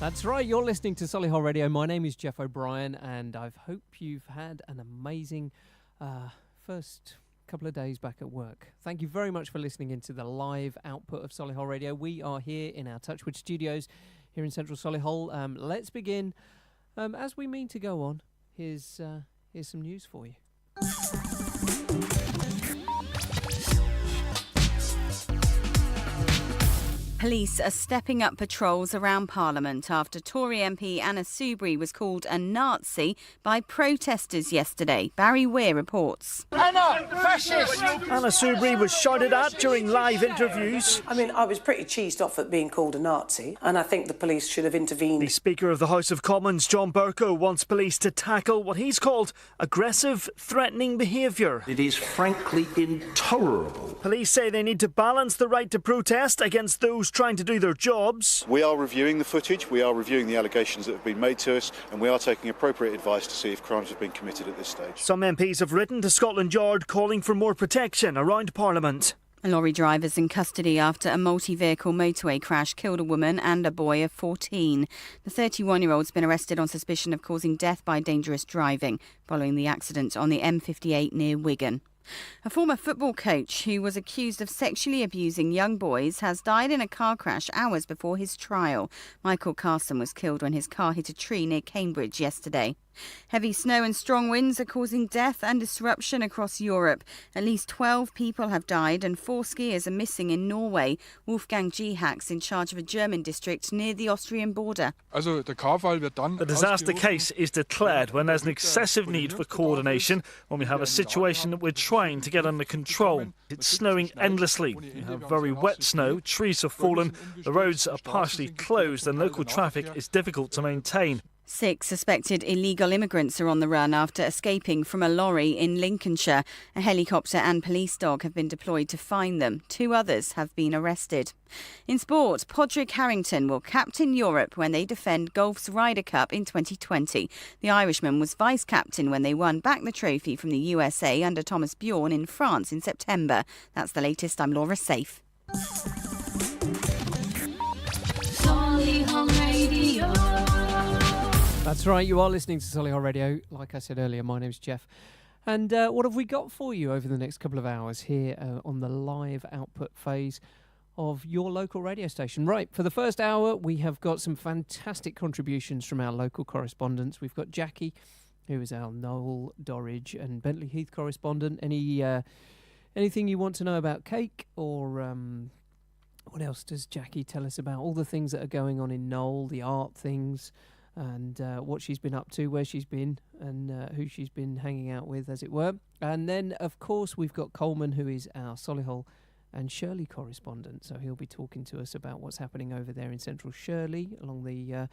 That's right, you're listening to Solihull Radio. My name is Geoff O'Brien, and I hope you've had an amazing first couple of days back at work. Thank you very much for listening into the live output of Solihull Radio. We are here in our Touchwood studios here in central Solihull. Let's begin. As we mean to go on, here's some news for you. Police are stepping up patrols around Parliament after Tory MP Anna Soubry was called a Nazi by protesters yesterday. Barry Weir reports. Anna, fascist! Anna Soubry was shouted at during live interviews. I mean, I was pretty cheesed off at being called a Nazi, and I think the police should have intervened. The Speaker of the House of Commons, John Bercow, wants police to tackle what he's called aggressive, threatening behaviour. It is frankly intolerable. Police say they need to balance the right to protest against those trying to do their jobs. We are reviewing the footage, we are reviewing the allegations that have been made to us, and we are taking appropriate advice to see if crimes have been committed at this stage. Some MPs have written to Scotland Yard calling for more protection around Parliament. A lorry driver's in custody after a multi-vehicle motorway crash killed a woman and a boy of 14. The 31-year-old's been arrested on suspicion of causing death by dangerous driving following the accident on the M58 near Wigan. A former football coach who was accused of sexually abusing young boys has died in a car crash hours before his trial. Michael Carson was killed when his car hit a tree near Cambridge yesterday. Heavy snow and strong winds are causing death and disruption across Europe. At least 12 people have died and 4 skiers are missing in Norway. Wolfgang Gehacks in charge of a German district near the Austrian border. The disaster case is declared when there's an excessive need for coordination, when we have a situation that we're trying to get under control. It's snowing endlessly. You have very wet snow, trees have fallen, the roads are partially closed and local traffic is difficult to maintain. 6 suspected illegal immigrants are on the run after escaping from a lorry in Lincolnshire. A helicopter and police dog have been deployed to find them. 2 others have been arrested. In sport, Padraig Harrington will captain Europe when they defend golf's Ryder Cup in 2020. The Irishman was vice-captain when they won back the trophy from the USA under Thomas Bjorn in France in September. That's the latest. I'm Laura Safe. Solihull Radio. That's right, you are listening to Solihull Radio. Like I said earlier, my name's Geoff. And what have we got for you over the next couple of hours here on the live output phase of your local radio station? Right, for the first hour, we have got some fantastic contributions from our local correspondents. We've got Jackie, who is our Knowle, Dorridge and Bentley Heath correspondent. Anything you want to know about cake or... what else does Jackie tell us about? All the things that are going on in Knowle, the art things... and what she's been up to, where she's been, and who she's been hanging out with, as it were. And then, of course, we've got Coleman, who is our Solihull and Shirley correspondent. So he'll be talking to us about what's happening over there in central Shirley, along the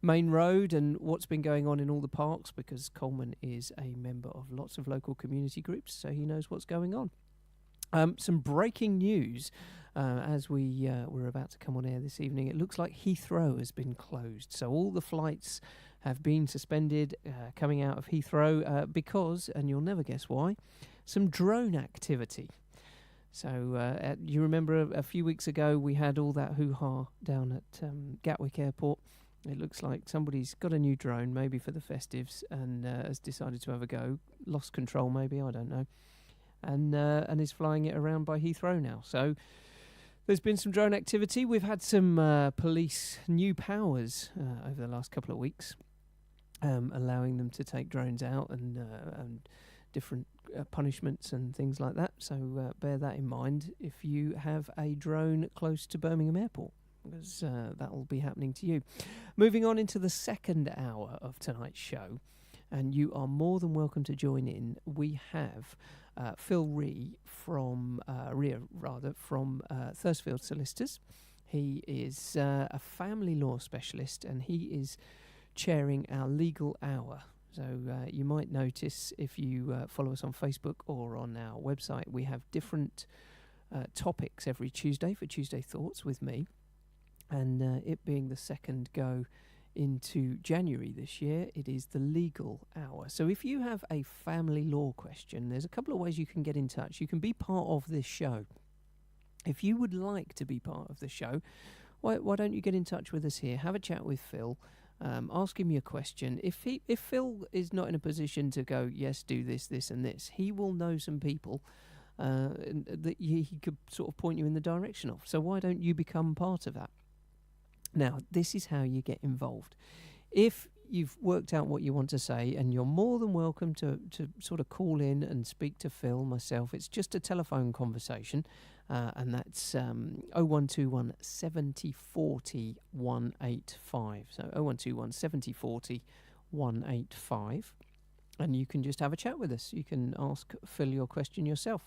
main road, and what's been going on in all the parks, because Coleman is a member of lots of local community groups, so he knows what's going on. Some breaking news as we're about to come on air this evening. It looks like Heathrow has been closed. So all the flights have been suspended coming out of Heathrow because, and you'll never guess why, some drone activity. So you remember a few weeks ago we had all that hoo-ha down at Gatwick Airport. It looks like somebody's got a new drone, maybe for the festives, and has decided to have a go. Lost control, maybe, I don't know. And is flying it around by Heathrow now. So there's been some drone activity. We've had some police new powers over the last couple of weeks, allowing them to take drones out and different punishments and things like that. So bear that in mind if you have a drone close to Birmingham Airport, because that will be happening to you. Moving on into the second hour of tonight's show, and you are more than welcome to join in. We have Phill from Thursfields Solicitors. He is a family law specialist, and he is chairing our legal hour. So you might notice if you follow us on Facebook or on our website, we have different topics every Tuesday for Tuesday Thoughts with me, and it being the second go into January this year, it is the legal hour. So if you have a family law question, there's a couple of ways you can get in touch. You can be part of this show. If you would like to be part of the show, why don't you get in touch with us here? Have a chat with Phill. Ask him your question. If Phill is not in a position to go, yes, do this, this, and this, he will know some people that he could sort of point you in the direction of. So why don't you become part of that? Now, this is how you get involved. If you've worked out what you want to say, and you're more than welcome to sort of call in and speak to Phill, myself. It's just a telephone conversation, and that's 0121 70 40 185. So 0121 70 40 185. And you can just have a chat with us. You can ask Phill your question yourself.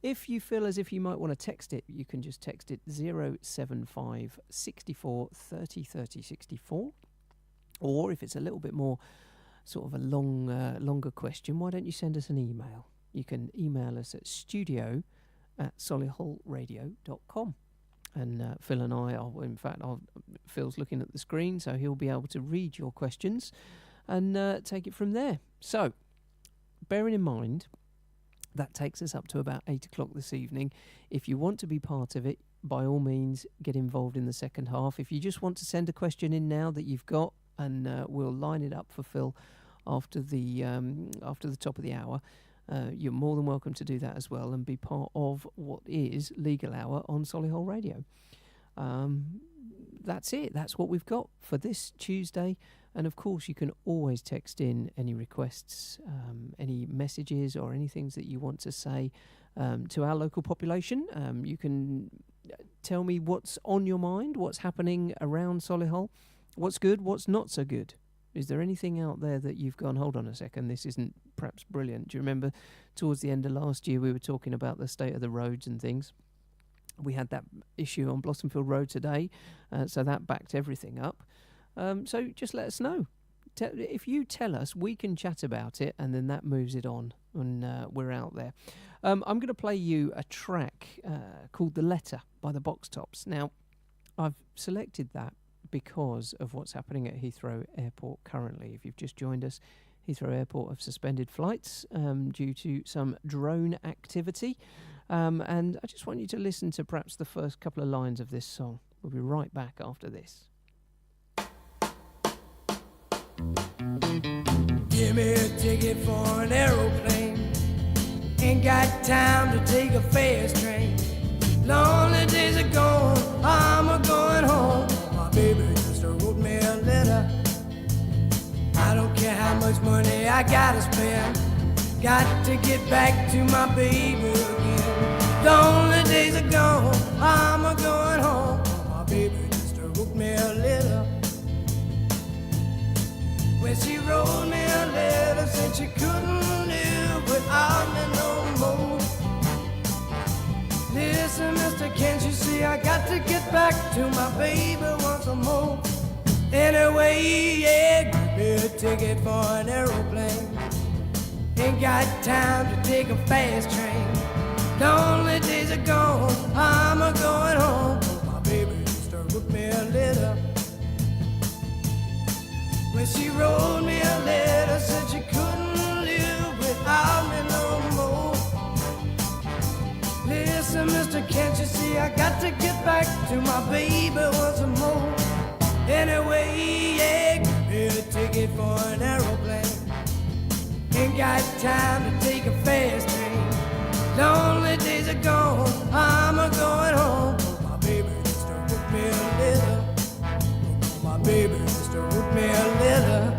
If you feel as if you might want to text it, you can just text it 075 64 30 30 64. Or if it's a little bit more sort of a longer question, why don't you send us an email? You can email us at studio@solihullradio.com. And Phill and I are, in fact, Phil's looking at the screen, so he'll be able to read your questions and take it from there. So, bearing in mind, that takes us up to about 8 o'clock this evening. If you want to be part of it, by all means, get involved in the second half. If you just want to send a question in now that you've got, and we'll line it up for Phill after the top of the hour, you're more than welcome to do that as well and be part of what is Legal Hour on Solihull Radio. That's it. That's what we've got for this Tuesday. And of course, you can always text in any requests, any messages or any things that you want to say to our local population. You can tell me what's on your mind, what's happening around Solihull, what's good, what's not so good. Is there anything out there that you've gone, hold on a second, this isn't perhaps brilliant? Do you remember towards the end of last year we were talking about the state of the roads and things? We had that issue on Blossomfield Road today, so that backed everything up. So just let us know. If you tell us, we can chat about it, and then that moves it on, and we're out there. I'm going to play you a track called The Letter by the Box Tops. Now, I've selected that because of what's happening at Heathrow Airport currently. If you've just joined us, Heathrow Airport have suspended flights due to some drone activity. And I just want you to listen to perhaps the first couple of lines of this song. We'll be right back after this. Give me a ticket for an aeroplane. Ain't got time to take a fast train. Lonely days are gone, I'm a-going home. My baby just wrote me a letter. I don't care how much money I gotta spend. Got to get back to my baby again. Lonely days are gone, I'm a-going home. My baby just wrote me a letter. When she wrote me a letter, said she couldn't live without me no more. Listen, mister, can't you see I got to get back to my baby once more? Anyway, yeah, give me a ticket for an aeroplane. Ain't got time to take a fast train. Lonely days are gone, I'm a-going home. My baby used to wrote me a letter. When she wrote me a letter, said she couldn't live without me no more. Listen, mister, can't you see I got to get back to my baby once more? Anyway, yeah, give me a ticket for an aeroplane. Ain't got time to take a fast train. Lonely days are gone, I'm a-going home. My baby just wrote me a letter. My baby just wrote me a letter.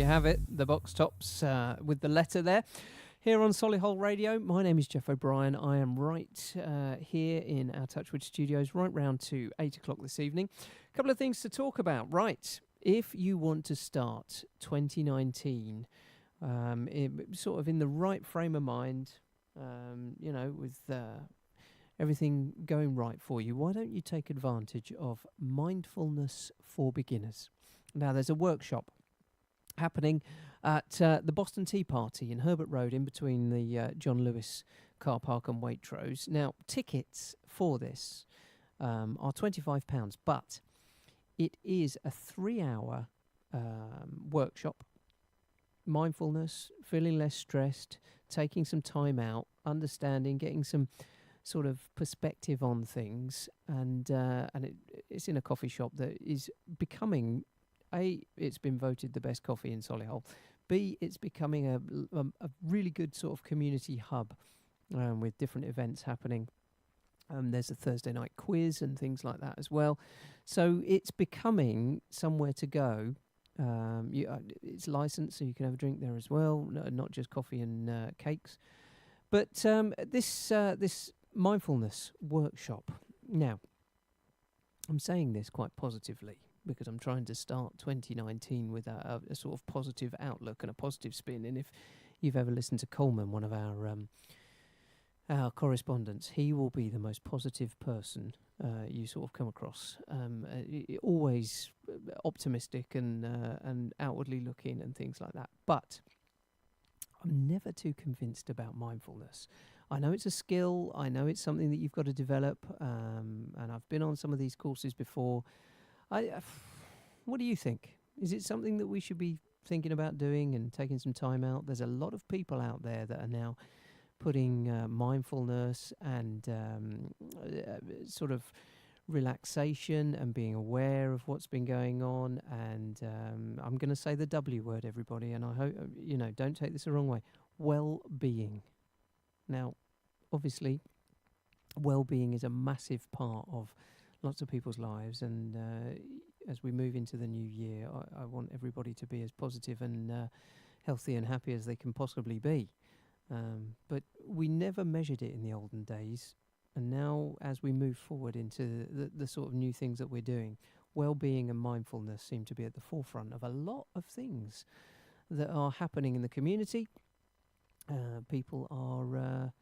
Have it, the Box Tops with the letter there. Here on Solihull Radio, my name is Geoff O'Brien. I am right here in our Touchwood studios, right round to 8 o'clock this evening. A couple of things to talk about. Right, if you want to start 2019 sort of in the right frame of mind, with everything going right for you, why don't you take advantage of Mindfulness for Beginners? Now, there's a workshop happening at the Boston Tea Party in Herbert Road, in between the John Lewis car park and Waitrose. Now, tickets for this are £25, but it is a 3-hour workshop. Mindfulness, feeling less stressed, taking some time out, understanding, getting some sort of perspective on things, and it's in a coffee shop that is becoming, A, it's been voted the best coffee in Solihull. B, it's becoming a really good sort of community hub with different events happening. There's a Thursday night quiz and things like that as well. So it's becoming somewhere to go. It's licensed, so you can have a drink there as well, not just coffee and cakes. But this mindfulness workshop. Now, I'm saying this quite positively because I'm trying to start 2019 with a sort of positive outlook and a positive spin. And if you've ever listened to Coleman, one of our correspondents, he will be the most positive person you sort of come across. Always optimistic and outwardly looking and things like that. But I'm never too convinced about mindfulness. I know it's a skill. I know it's something that you've got to develop. And I've been on some of these courses before. What do you think? Is it something that we should be thinking about doing and taking some time out? There's a lot of people out there that are now putting mindfulness and sort of relaxation and being aware of what's been going on. And I'm going to say the W word, everybody, and I hope, don't take this the wrong way. Well-being. Now, obviously, well-being is a massive part of lots of people's lives, and as we move into the new year, I want everybody to be as positive and healthy and happy as they can possibly be. But we never measured it in the olden days, and now as we move forward into the sort of new things that we're doing, well-being and mindfulness seem to be at the forefront of a lot of things that are happening in the community. People are,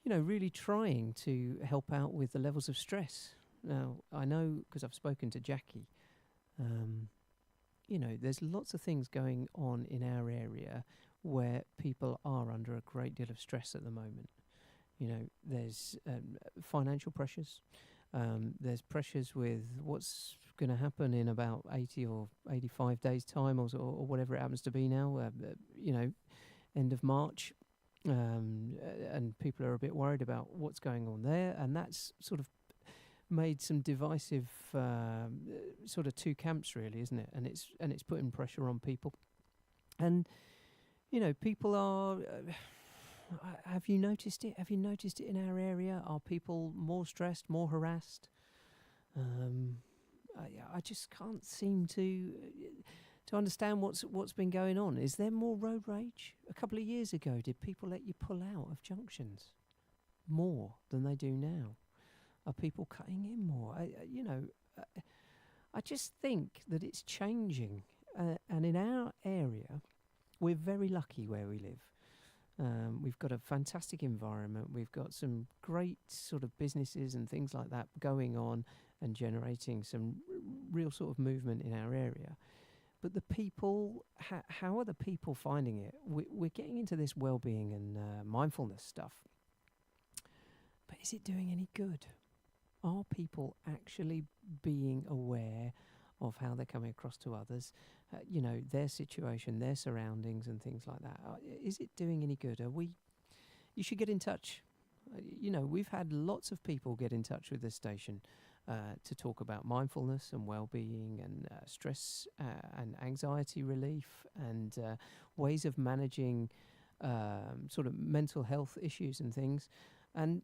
really trying to help out with the levels of stress. Now, I know because I've spoken to Jackie, there's lots of things going on in our area where people are under a great deal of stress at the moment. There's financial pressures. There's pressures with what's going to happen in about 80 or 85 days' time or whatever it happens to be now, end of March. And people are a bit worried about what's going on there. And that's sort of made some divisive sort of two camps, really, isn't it? And it's putting pressure on people. And people are. Have you noticed it? Have you noticed it in our area? Are people more stressed, more harassed? I just can't seem to understand what's been going on. Is there more road rage? A couple of years ago, did people let you pull out of junctions more than they do now? Are people cutting in more? I just think that it's changing. And in our area, we're very lucky where we live. We've got a fantastic environment. We've got some great sort of businesses and things like that going on and generating some real sort of movement in our area. But the people, how are the people finding it? We're getting into this well-being and mindfulness stuff. But is it doing any good? Are people actually being aware of how they're coming across to others, their situation, their surroundings and things like that? Is it doing any good? You should get in touch. We've had lots of people get in touch with this station to talk about mindfulness and well-being and stress and anxiety relief and ways of managing sort of mental health issues and things. And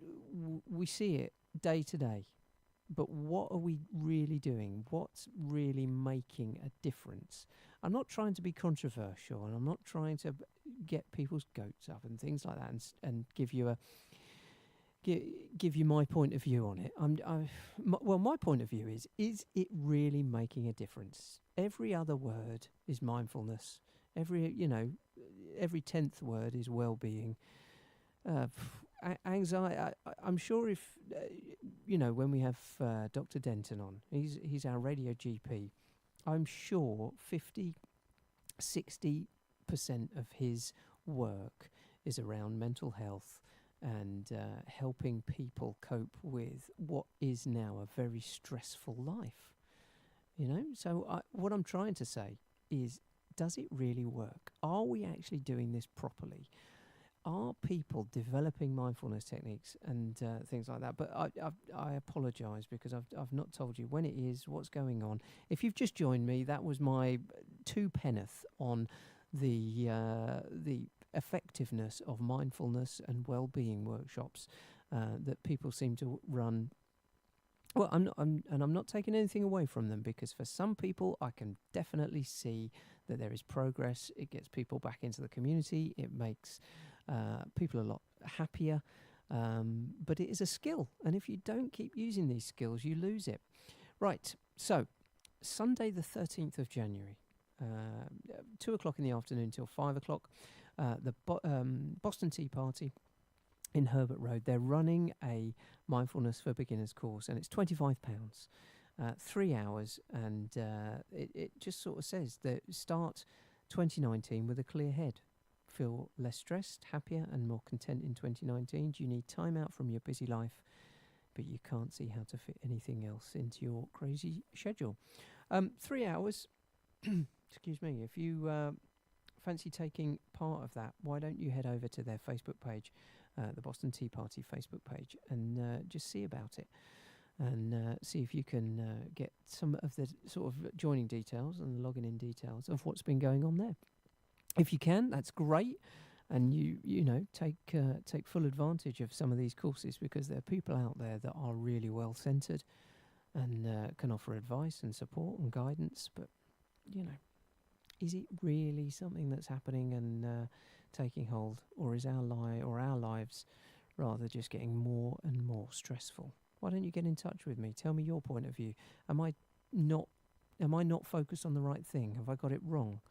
we see it day to day. But what are we really doing? What's really making a difference? I'm not trying to be controversial, and I'm not trying to get people's goats up and things like that, and give you my point of view on it. My point of view is it really making a difference? Every other word is mindfulness. Every 10th word is well-being. Anxiety. I'm sure if when we have Dr. Denton on, he's our radio GP. I'm sure 50 60% of his work is around mental health and helping people cope with what is now a very stressful life. So what I'm trying to say is, does it really work? Are we actually doing this properly? Are people developing mindfulness techniques and things like that? But I apologise because I've not told you when it is, what's going on. If you've just joined me, that was my 2 penneth on the effectiveness of mindfulness and well-being workshops that people seem to run. Well, I'm not taking anything away from them, because for some people I can definitely see that there is progress. It gets people back into the community. It makes people a lot happier. But it is a skill, and if you don't keep using these skills, you lose it. Right, so Sunday the 13th of January, 2 o'clock in the afternoon till 5 o'clock, the Boston Tea Party in Herbert Road. They're running a mindfulness for beginners course, and it's £25, 3 hours, and it just sort of says that start 2019 with a clear head. Feel less stressed, happier and more content in 2019. Do you need time out from your busy life, but you can't see how to fit anything else into your crazy schedule? 3 hours, excuse me, if you fancy taking part of that, why don't you head over to their Facebook page, the Boston Tea Party Facebook page, and just see about it, and see if you can get some of the sort of joining details and logging in details of what's been going on there. If you can, that's great, and you know take full advantage of some of these courses, because there are people out there that are really well centred and can offer advice and support and guidance. But is it really something that's happening and taking hold, or is our lives rather just getting more and more stressful? Why don't you get in touch with me? Tell me your point of view. Am I not focused on the right thing? Have I got it wrong?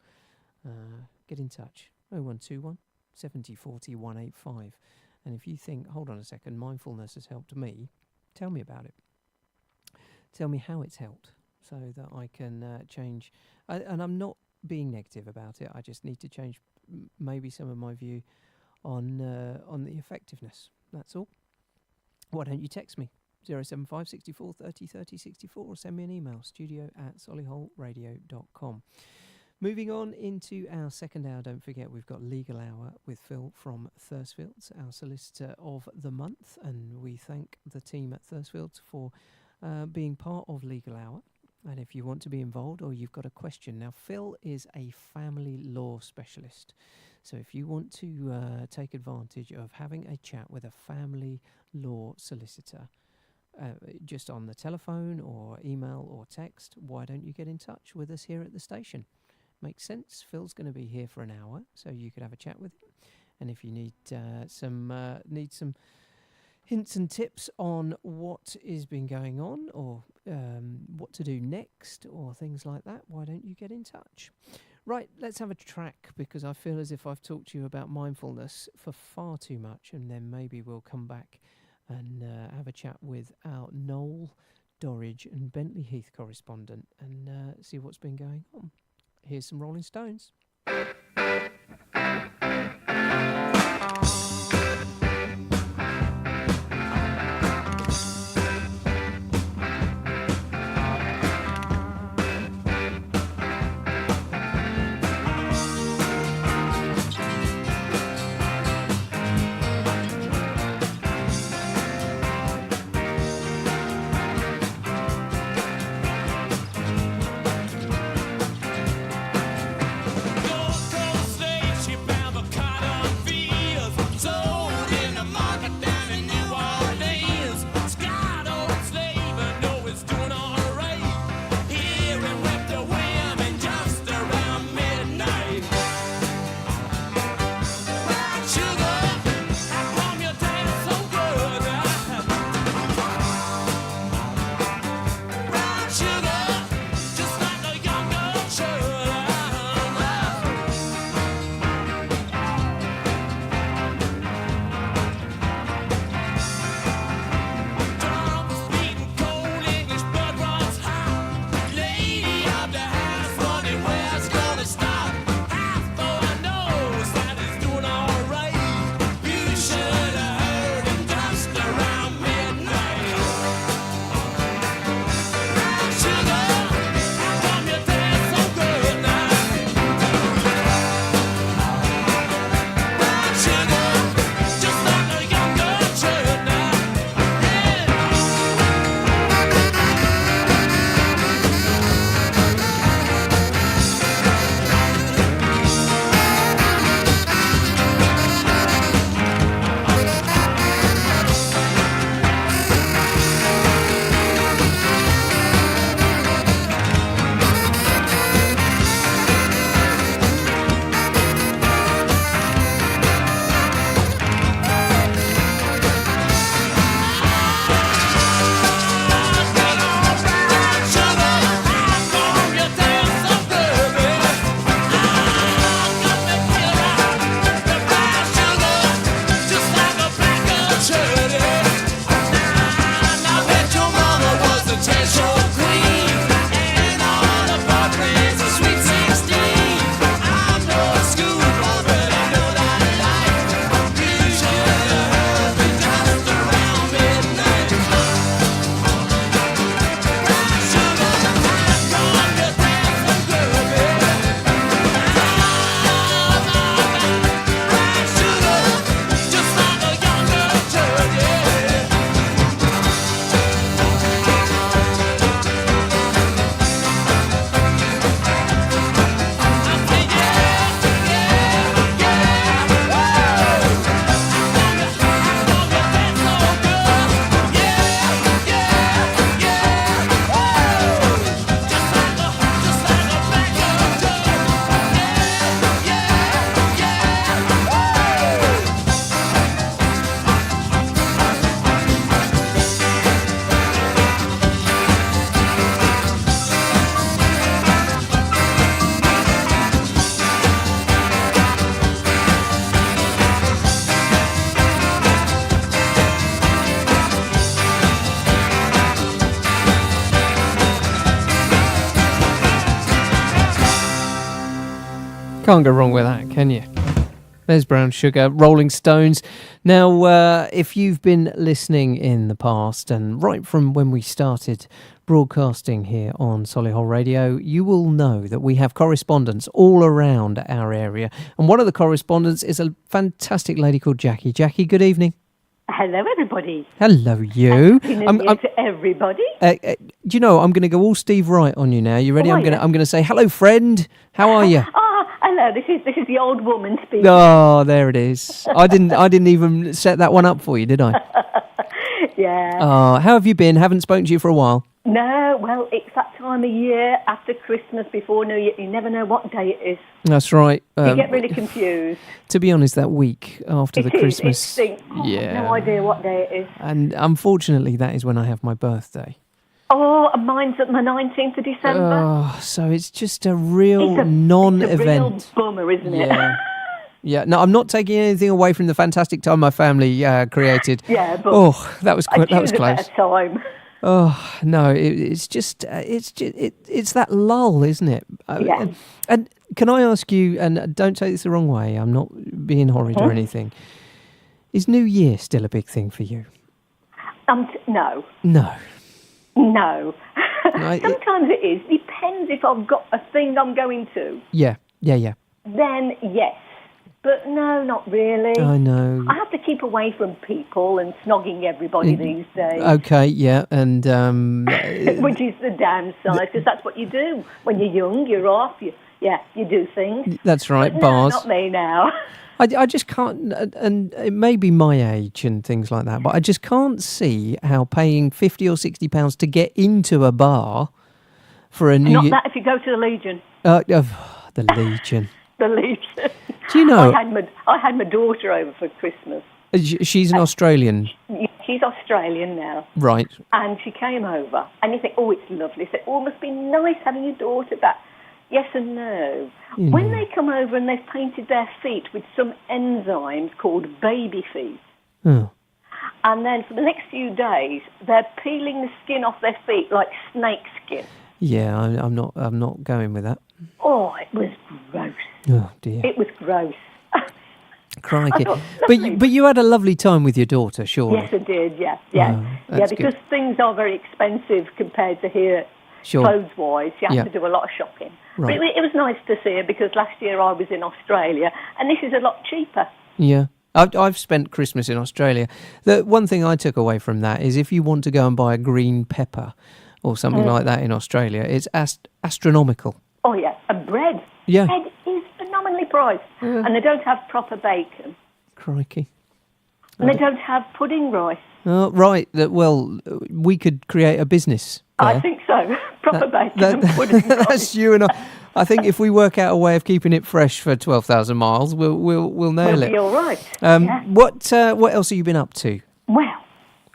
Get in touch. 0121 70 40 185. And if you think, hold on a second, mindfulness has helped me, tell me about it. Tell me how it's helped, so that I can change. And I'm not being negative about it. I just need to change maybe some of my view on the effectiveness. That's all. Why don't you text me? 075 64 30 30 64, or send me an email, studio@solihullradio.com. Moving on into our second hour, don't forget we've got Legal Hour with Phill from Thursfields, our solicitor of the month, and we thank the team at Thursfields for being part of Legal Hour. And if you want to be involved, or you've got a question, now Phill is a family law specialist, so if you want to take advantage of having a chat with a family law solicitor, just on the telephone or email or text, why don't you get in touch with us here at the station? Makes sense. Phil's going to be here for an hour, so you could have a chat with him. And if you need some hints and tips on what is been going on, or what to do next, or things like that, why don't you get in touch? Right, let's have a track, because I feel as if I've talked to you about mindfulness for far too much, and then maybe we'll come back and have a chat with our Knowle, Dorridge and Bentley Heath correspondent, and see what's been going on. Here's some Rolling Stones. Don't Can't go wrong with that, can you? There's Brown Sugar, Rolling Stones. Now, if you've been listening in the past, and right from when we started broadcasting here on Solihull Radio, you will know that we have correspondents all around our area. And one of the correspondents is a fantastic lady called Jackie. Jackie, good evening. Hello, everybody. Hello, you. Happy New Year to everybody. Do you know, I'm going to go all Steve Wright on you now. You ready? I'm going to say, hello, friend. How are you? Hello. This is the old woman speaking. Oh, there it is. I didn't even set that one up for you, did I? Yeah. Oh, how have you been? Haven't spoken to you for a while. No, well, it's that time of year after Christmas, before New Year. You never know what day it is. That's right. You get really confused. To be honest, that week after the Christmas, no idea what day it is. And unfortunately, that is when I have my birthday. Oh, and mine's at the 19th of December. Oh, so it's just a real non-event. It's a real bummer, isn't it? Yeah, no, I'm not taking anything away from the fantastic time my family created. Yeah, but that was close. A better time. Oh no, it's just it's that lull, isn't it? Yeah. And can I ask you? And don't take this the wrong way. I'm not being horrid or anything. Is New Year still a big thing for you? No. No. No. Sometimes it is. Depends if I've got a thing I'm going to. Yeah. Then yes. But no, not really. I know. I have to keep away from people and snogging everybody these days. Okay, yeah, and... which is the downside, because that's what you do. When you're young, you're off, you do things. That's right, but bars. No, not me now. I just can't, and it may be my age and things like that, but I just can't see how paying £50 or £60 to get into a bar for a New Year... Not that if you go to the Legion. The Legion. The Legion. Do you know? I had my daughter over for Christmas. She's an Australian. She's Australian now. Right. And she came over, and you think, oh, it's lovely. You say, oh, it must be nice having your daughter back. Yes and no. When they come over and they've painted their feet with some enzymes called baby feet, and then for the next few days, they're peeling the skin off their feet like snake skin. Yeah, I'm not going with that. Oh, it was gross. Oh dear. It was gross. Crikey. But you had a lovely time with your daughter, surely. Yes, I did. Yeah. Because things are very expensive compared to here. Sure. Clothes-wise, you have to do a lot of shopping. Right. But it was nice to see her because last year I was in Australia, and this is a lot cheaper. Yeah. I've spent Christmas in Australia. The one thing I took away from that is if you want to go and buy a green pepper or something like that in Australia, it's astronomical. Oh, yeah. And bread. Yeah. Bread is phenomenally priced. Yeah. And they don't have proper bacon. Crikey. And they don't have pudding rice. Oh, right. Well, we could create a business there. I think so. Proper bacon and pudding rice. That's you and I. I think if we work out a way of keeping it fresh for 12,000 miles, we'll nail it. We'll be all right. What else have you been up to? Well,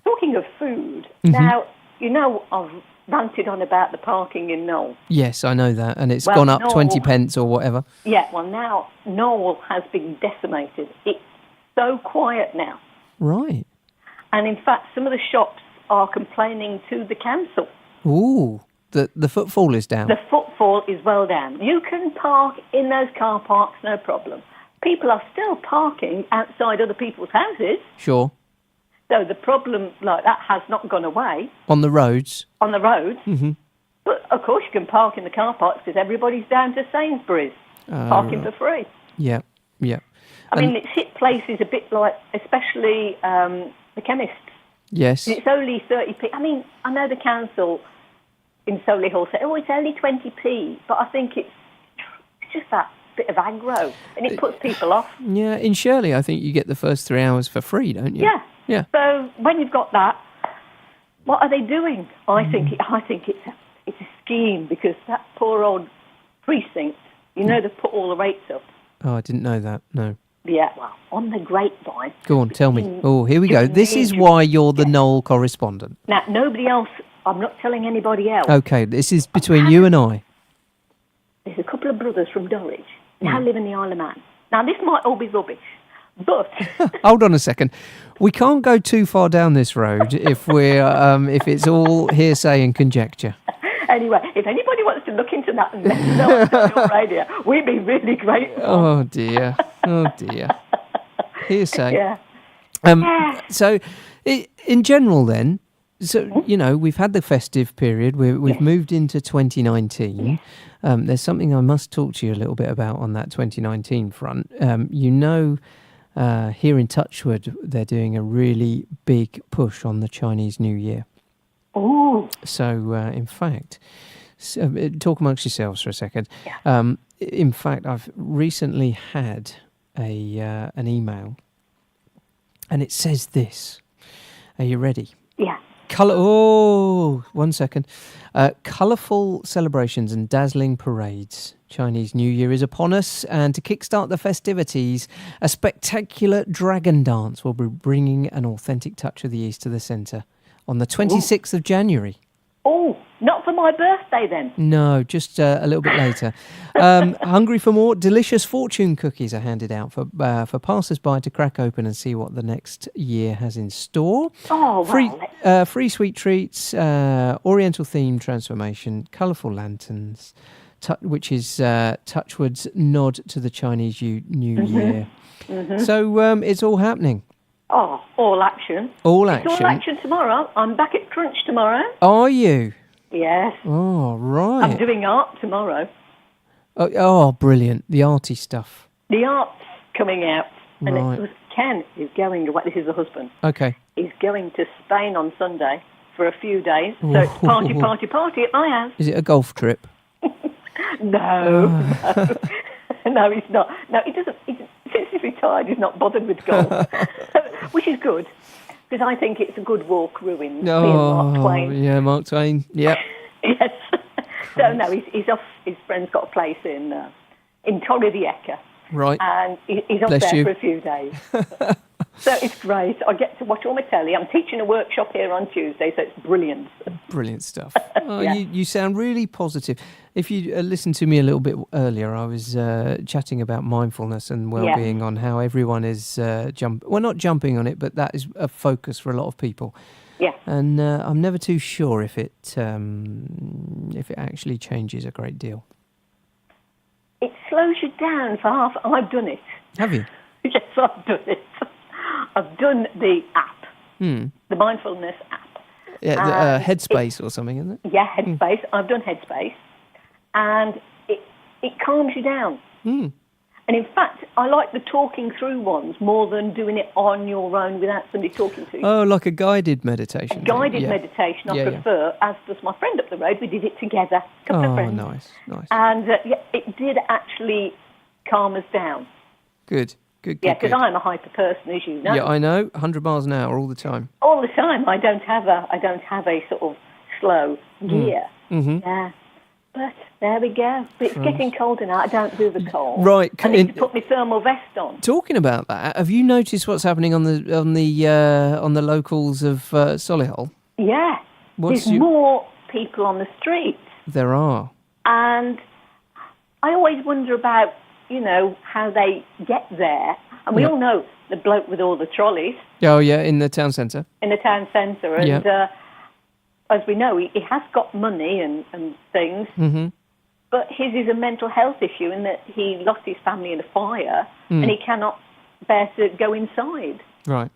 talking of food, now, you know I've ranted on about the parking in Knoll. Yes, I know that, and it's gone up 20 pence or whatever. Yeah, well, now Knoll has been decimated. It's so quiet now. Right. And in fact, some of the shops are complaining to the council. Ooh, the footfall is down. The footfall is well down. You can park in those car parks, no problem. People are still parking outside other people's houses. Sure. So the problem like that has not gone away. On the roads? On the roads. Mm-hmm. But, of course, you can park in the car parks because everybody's down to Sainsbury's, parking for free. Yeah. I mean, it's hit places a bit like, especially the chemists. Yes. It's only 30p. I mean, I know the council in Solihull say, oh, it's only 20p, but I think it's just that bit of aggro, and it puts people off. Yeah, in Shirley, I think you get the first 3 hours for free, don't you? Yeah. So when you've got that, what are they doing? I think it's a scheme because that poor old precinct, they put all the rates up. Oh, I didn't know that. No. Yeah, well, on the grapevine. Go on, tell me. Oh, here we go. This is why you're the Knoll correspondent. Now, nobody else, I'm not telling anybody else. Okay, this is between you and I. There's a couple of brothers from Dulwich now live in the Isle of Man. Now, this might all be rubbish, but... Hold on a second. We can't go too far down this road if we're if it's all hearsay and conjecture. Anyway, if anybody wants to look into that and let us know on social radio, we'd be really grateful. Oh dear. Oh dear. Hearsay. Yeah. So, in general, then, so we've had the festive period. We've moved into 2019. There's something I must talk to you a little bit about on that 2019 front. Here in Touchwood, they're doing a really big push on the Chinese New Year. Oh. So, in fact, talk amongst yourselves for a second. Yeah. In fact, I've recently had an email, and it says this. Are you ready? Yeah. One second. Colourful celebrations and dazzling parades. Chinese New Year is upon us, and to kickstart the festivities, a spectacular dragon dance will be bringing an authentic touch of the East to the centre on the 26th of January. Oh, not for my birthday then? No, just a little bit later. Hungry for more? Delicious fortune cookies are handed out for passers-by to crack open and see what the next year has in store. Oh, wow. Free sweet treats, Oriental themed transformation, colourful lanterns, which is Touchwood's nod to the Chinese New Year. Mm-hmm. So it's all happening. Oh, all action. All action. It's all action tomorrow. I'm back at Crunch tomorrow. Are you? Yes. Oh, right. I'm doing art tomorrow. Oh, brilliant. The arty stuff. The art's coming out. And Right. Ken is going away. This is the husband. Okay. He's going to Spain on Sunday for a few days. So it's party at my house. Is it a golf trip? No. No, he's not. No, he doesn't. Since he's retired, he's not bothered with golf, which is good, because I think it's a good walk ruined. Me and Mark Twain. Yeah, Mark Twain. Yep. Yes. So no, he's off. His friend's got a place in Torrevieja. Right. And he's off Bless there you. for a few days. So it's great. I get to watch all my telly. I'm teaching a workshop here on Tuesday, so it's brilliant. Brilliant stuff. Yeah. You sound really positive. If you listened to me a little bit earlier, I was chatting about mindfulness and well-being on how everyone is not jumping on it, but that is a focus for a lot of people. Yeah. And I'm never too sure if it actually changes a great deal. It slows you down for half. I've done it. Have you? Yes, I've done it. I've done the app, the mindfulness app. Yeah, Headspace or something, isn't it? Yeah, Headspace. I've done Headspace, and it calms you down. And in fact, I like the talking through ones more than doing it on your own without somebody talking to you. Oh, like a guided meditation. Guided meditation, I prefer, as does my friend up the road. We did it together, a couple of friends. Nice. And it did actually calm us down. Good. Yeah, because I'm a hyper person, as you know. Yeah, I know. 100 miles an hour all the time. All the time. I don't have a sort of slow gear. Mm-hmm. Yeah. But there we go. But it's getting colder now. I don't do the cold. Right. I need to put my thermal vest on. Talking about that, have you noticed what's happening on the locals of Solihull? Yeah. There's more people on the streets. There are. And I always wonder about, how they get there. And we all know the bloke with all the trolleys. Oh, yeah, in the town centre. In the town centre. And as we know, he has got money and things. Mm-hmm. But his is a mental health issue in that he lost his family in a fire and he cannot bear to go inside. Right.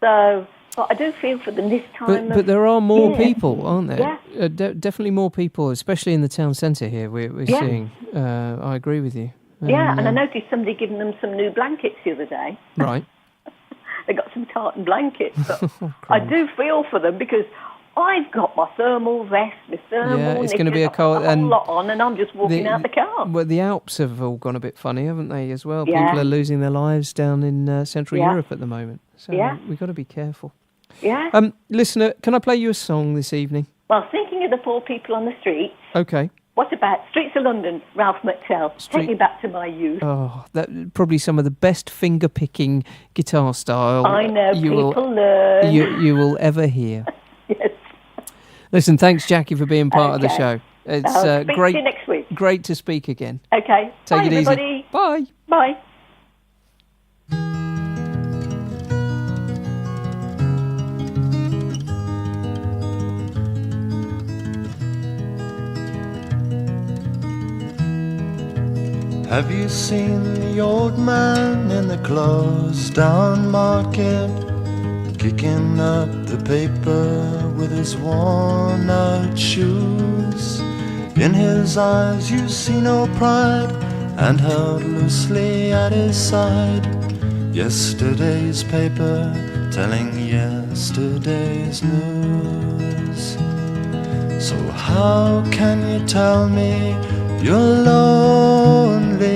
So, but I do feel for them this time. But there are more people, aren't there? Yeah. Definitely more people, especially in the town centre here we're seeing. I agree with you. And I noticed somebody giving them some new blankets the other day. Right. They got some tartan blankets. But I do feel for them because I've got my thermal vest, my thermal it's going to be a cold and lot on, and I'm just walking out the car. Well, the Alps have all gone a bit funny, haven't they, as well? Yeah. People are losing their lives down in Central Europe at the moment. So we've got to be careful. Yeah. Listener, can I play you a song this evening? Well, thinking of the poor people on the streets. Okay. What about Streets of London, Ralph McTell? Take me back to my youth. Oh, that probably some of the best finger-picking guitar style I know, people learn. You will ever hear. Yes. Listen, thanks, Jackie, for being part of the show. It's great. See you next week. Great to speak again. Okay. Take it everybody. easy. Bye. Bye. Have you seen the old man in the closed down market, kicking up the paper with his worn out shoes? In his eyes you see no pride, and held loosely at his side, yesterday's paper telling yesterday's news. So how can you tell me you're lonely,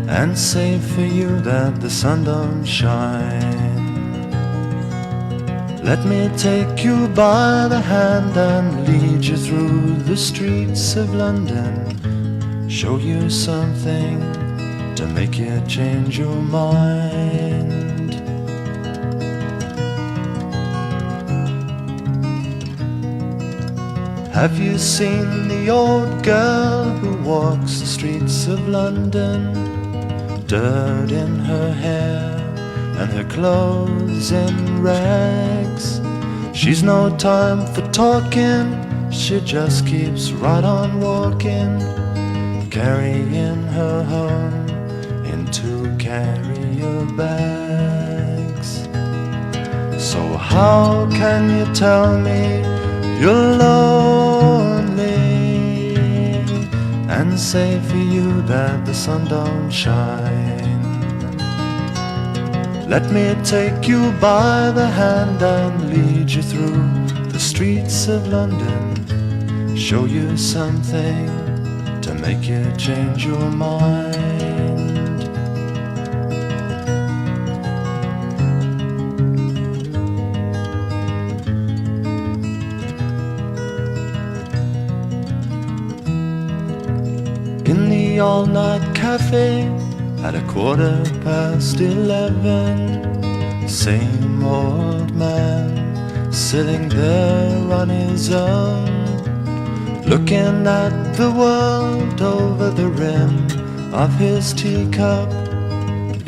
and say for you that the sun don't shine? Let me take you by the hand and lead you through the streets of London, show you something to make you change your mind. Have you seen the old girl who walks the streets of London, dirt in her hair and her clothes in rags? She's no time for talking, she just keeps right on walking, carrying her home in 2 carrier bags. So how can you tell me you're lonely, and say for you that the sun don't shine? Let me take you by the hand and lead you through the streets of London, show you something to make you change your mind. In the all-night cafe at 11:15, same old man sitting there on his own, looking at the world over the rim of his teacup.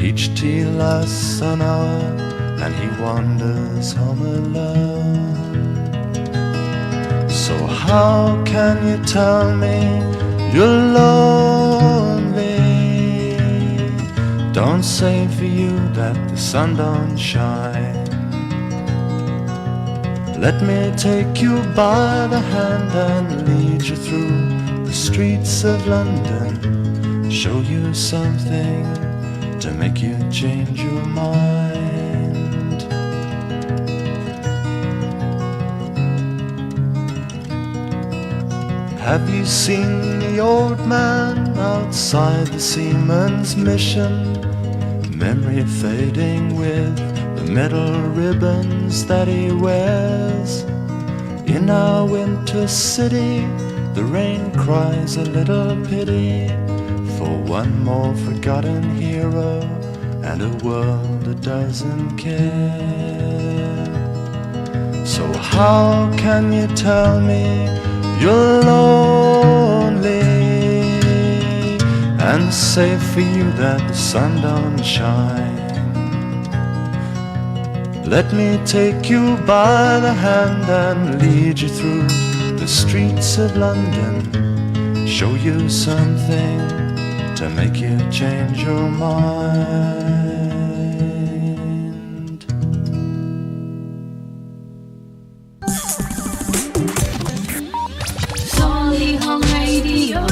Each tea lasts an hour and he wanders home alone. So how can you tell me you're lonely? Don't say for you that the sun don't shine. Let me take you by the hand and lead you through the streets of London, show you something to make you change your mind. Have you seen the old man outside the Seaman's Mission, memory fading with the metal ribbons that he wears? In our winter city, the rain cries a little pity for one more forgotten hero and a world that doesn't care. So how can you tell me you're lonely, and say for you that the sun don't shine? Let me take you by the hand and lead you through the streets of London, show you something to make you change your mind. Solihull Radio.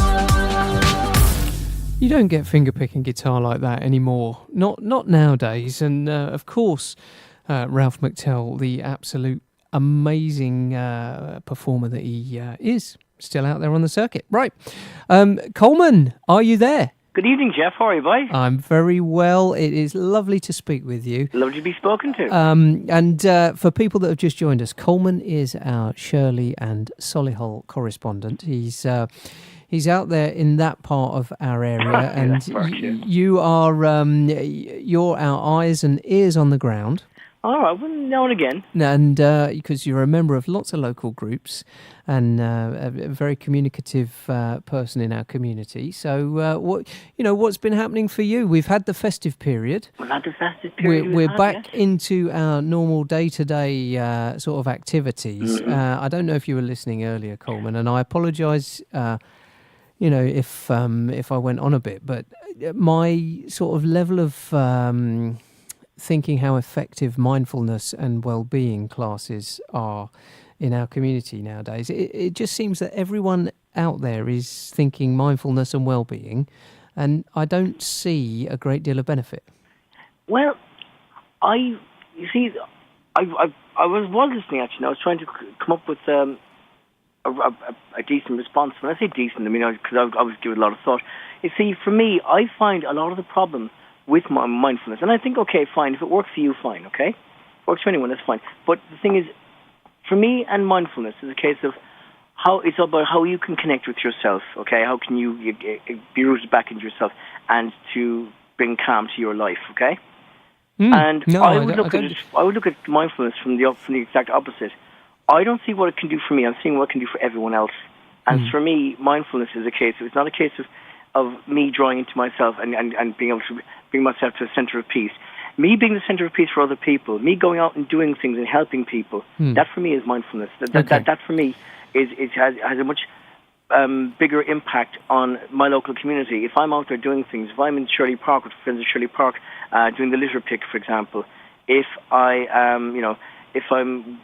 You don't get finger-picking guitar like that anymore. Not nowadays. And, of course, Ralph McTell, the absolute amazing performer that he is, still out there on the circuit. Right. Coleman, are you there? Good evening, Geoff. How are you, boy? I'm very well. It is lovely to speak with you. Lovely to be spoken to. And for people that have just joined us, Coleman is our Shirley and Solihull correspondent. He's out there in that part of our area, and you are you're our eyes and ears on the ground. All right, well, now and again. And because you're a member of lots of local groups and a very communicative person in our community. So what's been happening for you? We've had the festive period. We've had the festive period. We're back into our normal day-to-day sort of activities. Mm-hmm. I don't know if you were listening earlier, Coleman, and I apologise. if I went on a bit, but my sort of level of thinking how effective mindfulness and well-being classes are in our community nowadays, it just seems that everyone out there is thinking mindfulness and well-being, and I don't see a great deal of benefit. Well, I was listening actually. I was trying to come up with a decent response. When I say decent, I mean because I was giving a lot of thought. You see, for me, I find a lot of the problem with my mindfulness, and I think, okay, fine, if it works for you, fine, okay, works for anyone, that's fine. But the thing is, for me, and mindfulness is a case of how it's about how you can connect with yourself. Okay, how can you be rooted back into yourself and to bring calm to your life. Okay. And I would look at mindfulness from the exact opposite. I don't see what it can do for me. I'm seeing what it can do for everyone else. And for me, mindfulness is a case of, it's not a case of me drawing into myself and being able to bring myself to a center of peace. Me being the center of peace for other people, me going out and doing things and helping people, that for me is mindfulness. That for me has a much bigger impact on my local community. If I'm out there doing things, if I'm in Shirley Park with friends at Shirley Park doing the litter pick, for example, if I if I'm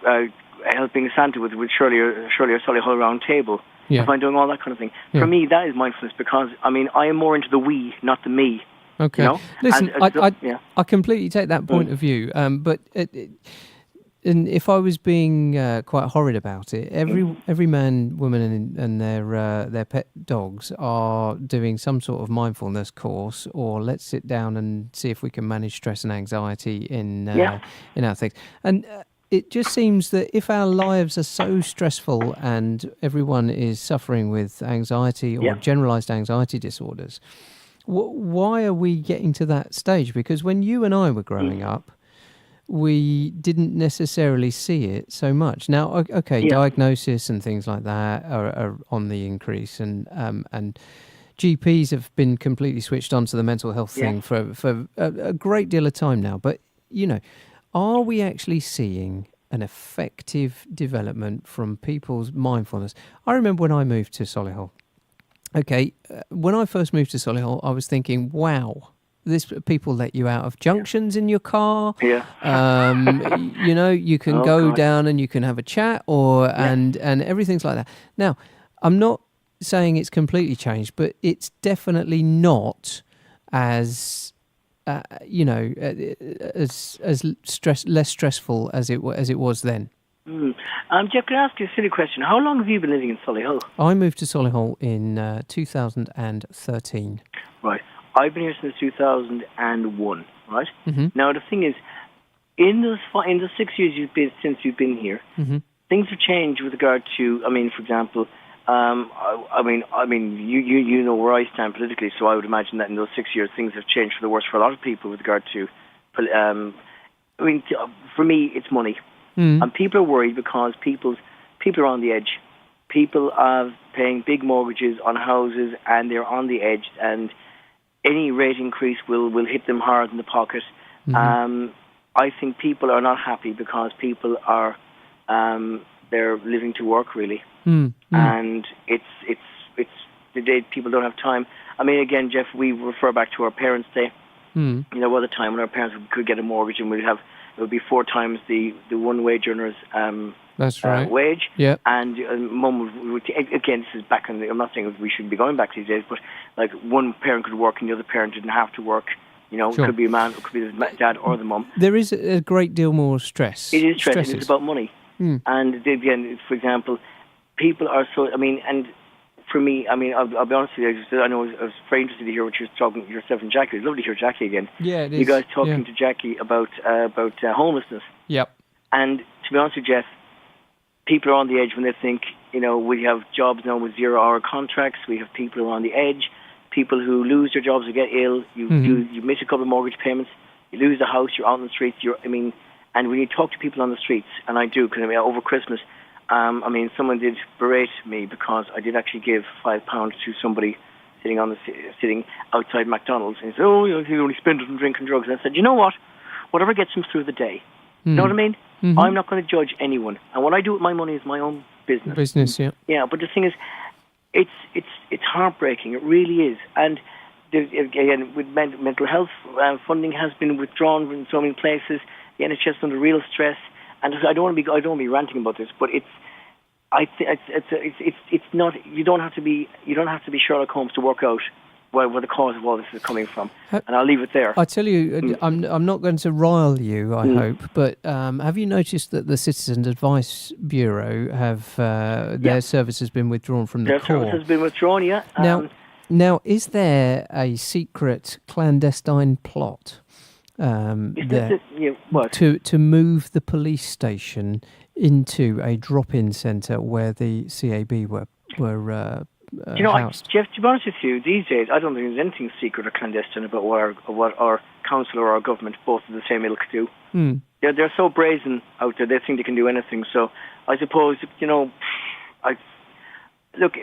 helping Santa with Shirley or Solihull round table, if I'm doing all that kind of thing, for me that is mindfulness, because I mean I am more into the we, not the me. Okay. Listen, I completely take that point of view, but and if I was being quite horrid about it, every man, woman, and their pet dogs are doing some sort of mindfulness course, or let's sit down and see if we can manage stress and anxiety in our things. And it just seems that if our lives are so stressful and everyone is suffering with anxiety or generalised anxiety disorders, why are we getting to that stage? Because when you and I were growing up, we didn't necessarily see it so much. Now, diagnosis and things like that are on the increase, and GPs have been completely switched on to the mental health thing for a great deal of time now. But, are we actually seeing an effective development from people's mindfulness? I remember when I moved to Solihull. Okay, when I first moved to Solihull, I was thinking, wow, people let you out of junctions in your car. Yeah. You can go down and you can have a chat, and everything's like that. Now, I'm not saying it's completely changed, but it's definitely not as less stressful as it was then. Geoff, can I ask you a silly question? How long have you been living in Solihull? I moved to Solihull in 2013. Right. I've been here since 2001, right? Mm-hmm. Now, the thing is, in the 6 years since you've been here, things have changed with regard to, for example, you know where I stand politically, so I would imagine that in those 6 years, things have changed for the worse for a lot of people with regard to, for me, it's money. And people are worried because people are on the edge. People are paying big mortgages on houses, and they're on the edge, and any rate increase will hit them hard in the pocket. I think people are not happy because people are they're living to work, really, and it's the day people don't have time. Again, Geoff, we refer back to our parents' day. At the time when our parents could get a mortgage, and it would be 4 times the one wage earner's that's right. Wage. Yeah. And mum would again, this is back in I'm not saying we should be going back these days, but like one parent could work and the other parent didn't have to work. Sure. It could be a man, it could be the dad or the mum. There is a great deal more stress. It is stress. It's about money. And again, for example, people are so. And for me, I'll be honest with you. I know I was very interested to hear what you're talking yourself and Jackie. It's lovely to hear Jackie again. Yeah, it is. You guys talking to Jackie about homelessness. Yep. And to be honest with you, Geoff, people are on the edge when they think, we have jobs now with 0-hour contracts. We have people who are on the edge. People who lose their jobs or get ill. You miss a couple of mortgage payments. You lose the house. You're out on the streets. And when you talk to people on the streets, and I do, because over Christmas, someone did berate me because I did actually give £5 to somebody sitting outside McDonald's, and he said, "Oh, you only spend it on drink and drugs." And I said, "You know what? Whatever gets him through the day." You know what I mean? I'm not going to judge anyone, and what I do with my money is my own business. Yeah. Yeah, but the thing is, it's heartbreaking. It really is. And again, with mental health funding has been withdrawn from so many places. The NHS is under real stress. And I don't want to be ranting about this, but it's not. You don't have to be Sherlock Holmes to work out where the cause of all this is coming from. And I'll leave it there. I tell you, I'm not going to rile you, I hope, but have you noticed that the Citizen Advice Bureau have their service has been withdrawn from the Their Corps? service has been withdrawn, yeah. Now, is there a secret clandestine plot there to move the police station into a drop-in centre where the CAB were housed? Geoff, to be honest with you, these days I don't think there's anything secret or clandestine about what our council or our government, both of the same ilk, do. They're so brazen out there; they think they can do anything. So I suppose look,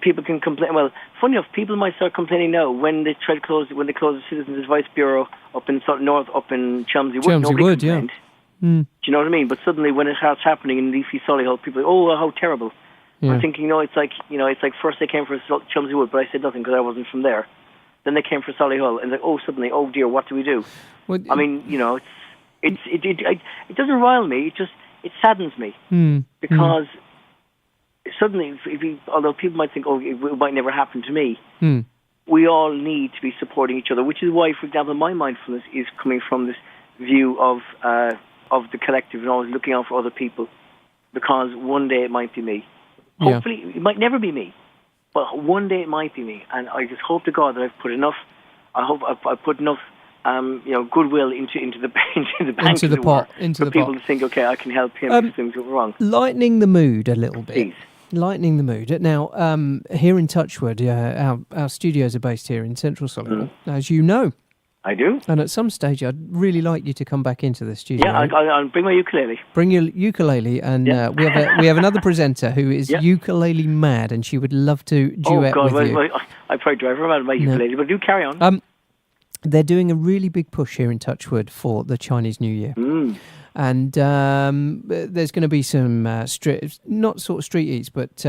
people can complain. Well, funny enough, people might start complaining now when they close the Citizens Advice Bureau up in North, up in Chelmsford Wood. Nobody complained. Do you know what I mean? But suddenly, when it starts happening in leafy Solihull, people are, oh, how terrible. Yeah. I'm thinking, it's like first they came for Chelmsford Wood, but I said nothing because I wasn't from there. Then they came for Solihull, and suddenly, oh dear, what do we do? Well, I mean, it doesn't rile me. It saddens me because. Suddenly, although people might think, it might never happen to me, we all need to be supporting each other, which is why, for example, my mindfulness is coming from this view of the collective and always looking out for other people, because one day it might be me. Hopefully, it might never be me, but one day it might be me, and I just hope to God that I've put enough. I hope I've put enough, goodwill into the bank into the pot, for people to think, okay, I can help him if things go wrong. Lightening the mood a little bit. Please. Lightening the mood. Now, here in Touchwood, our studios are based here in Central Solihull, as you know. I do. And at some stage, I'd really like you to come back into the studio. Yeah, I'll bring my ukulele. Bring your ukulele, and we have another presenter who is ukulele mad, and she would love to duet with you. I probably drive her around my ukulele, but do carry on. They're doing a really big push here in Touchwood for the Chinese New Year. And there's going to be some not sort of street eats, but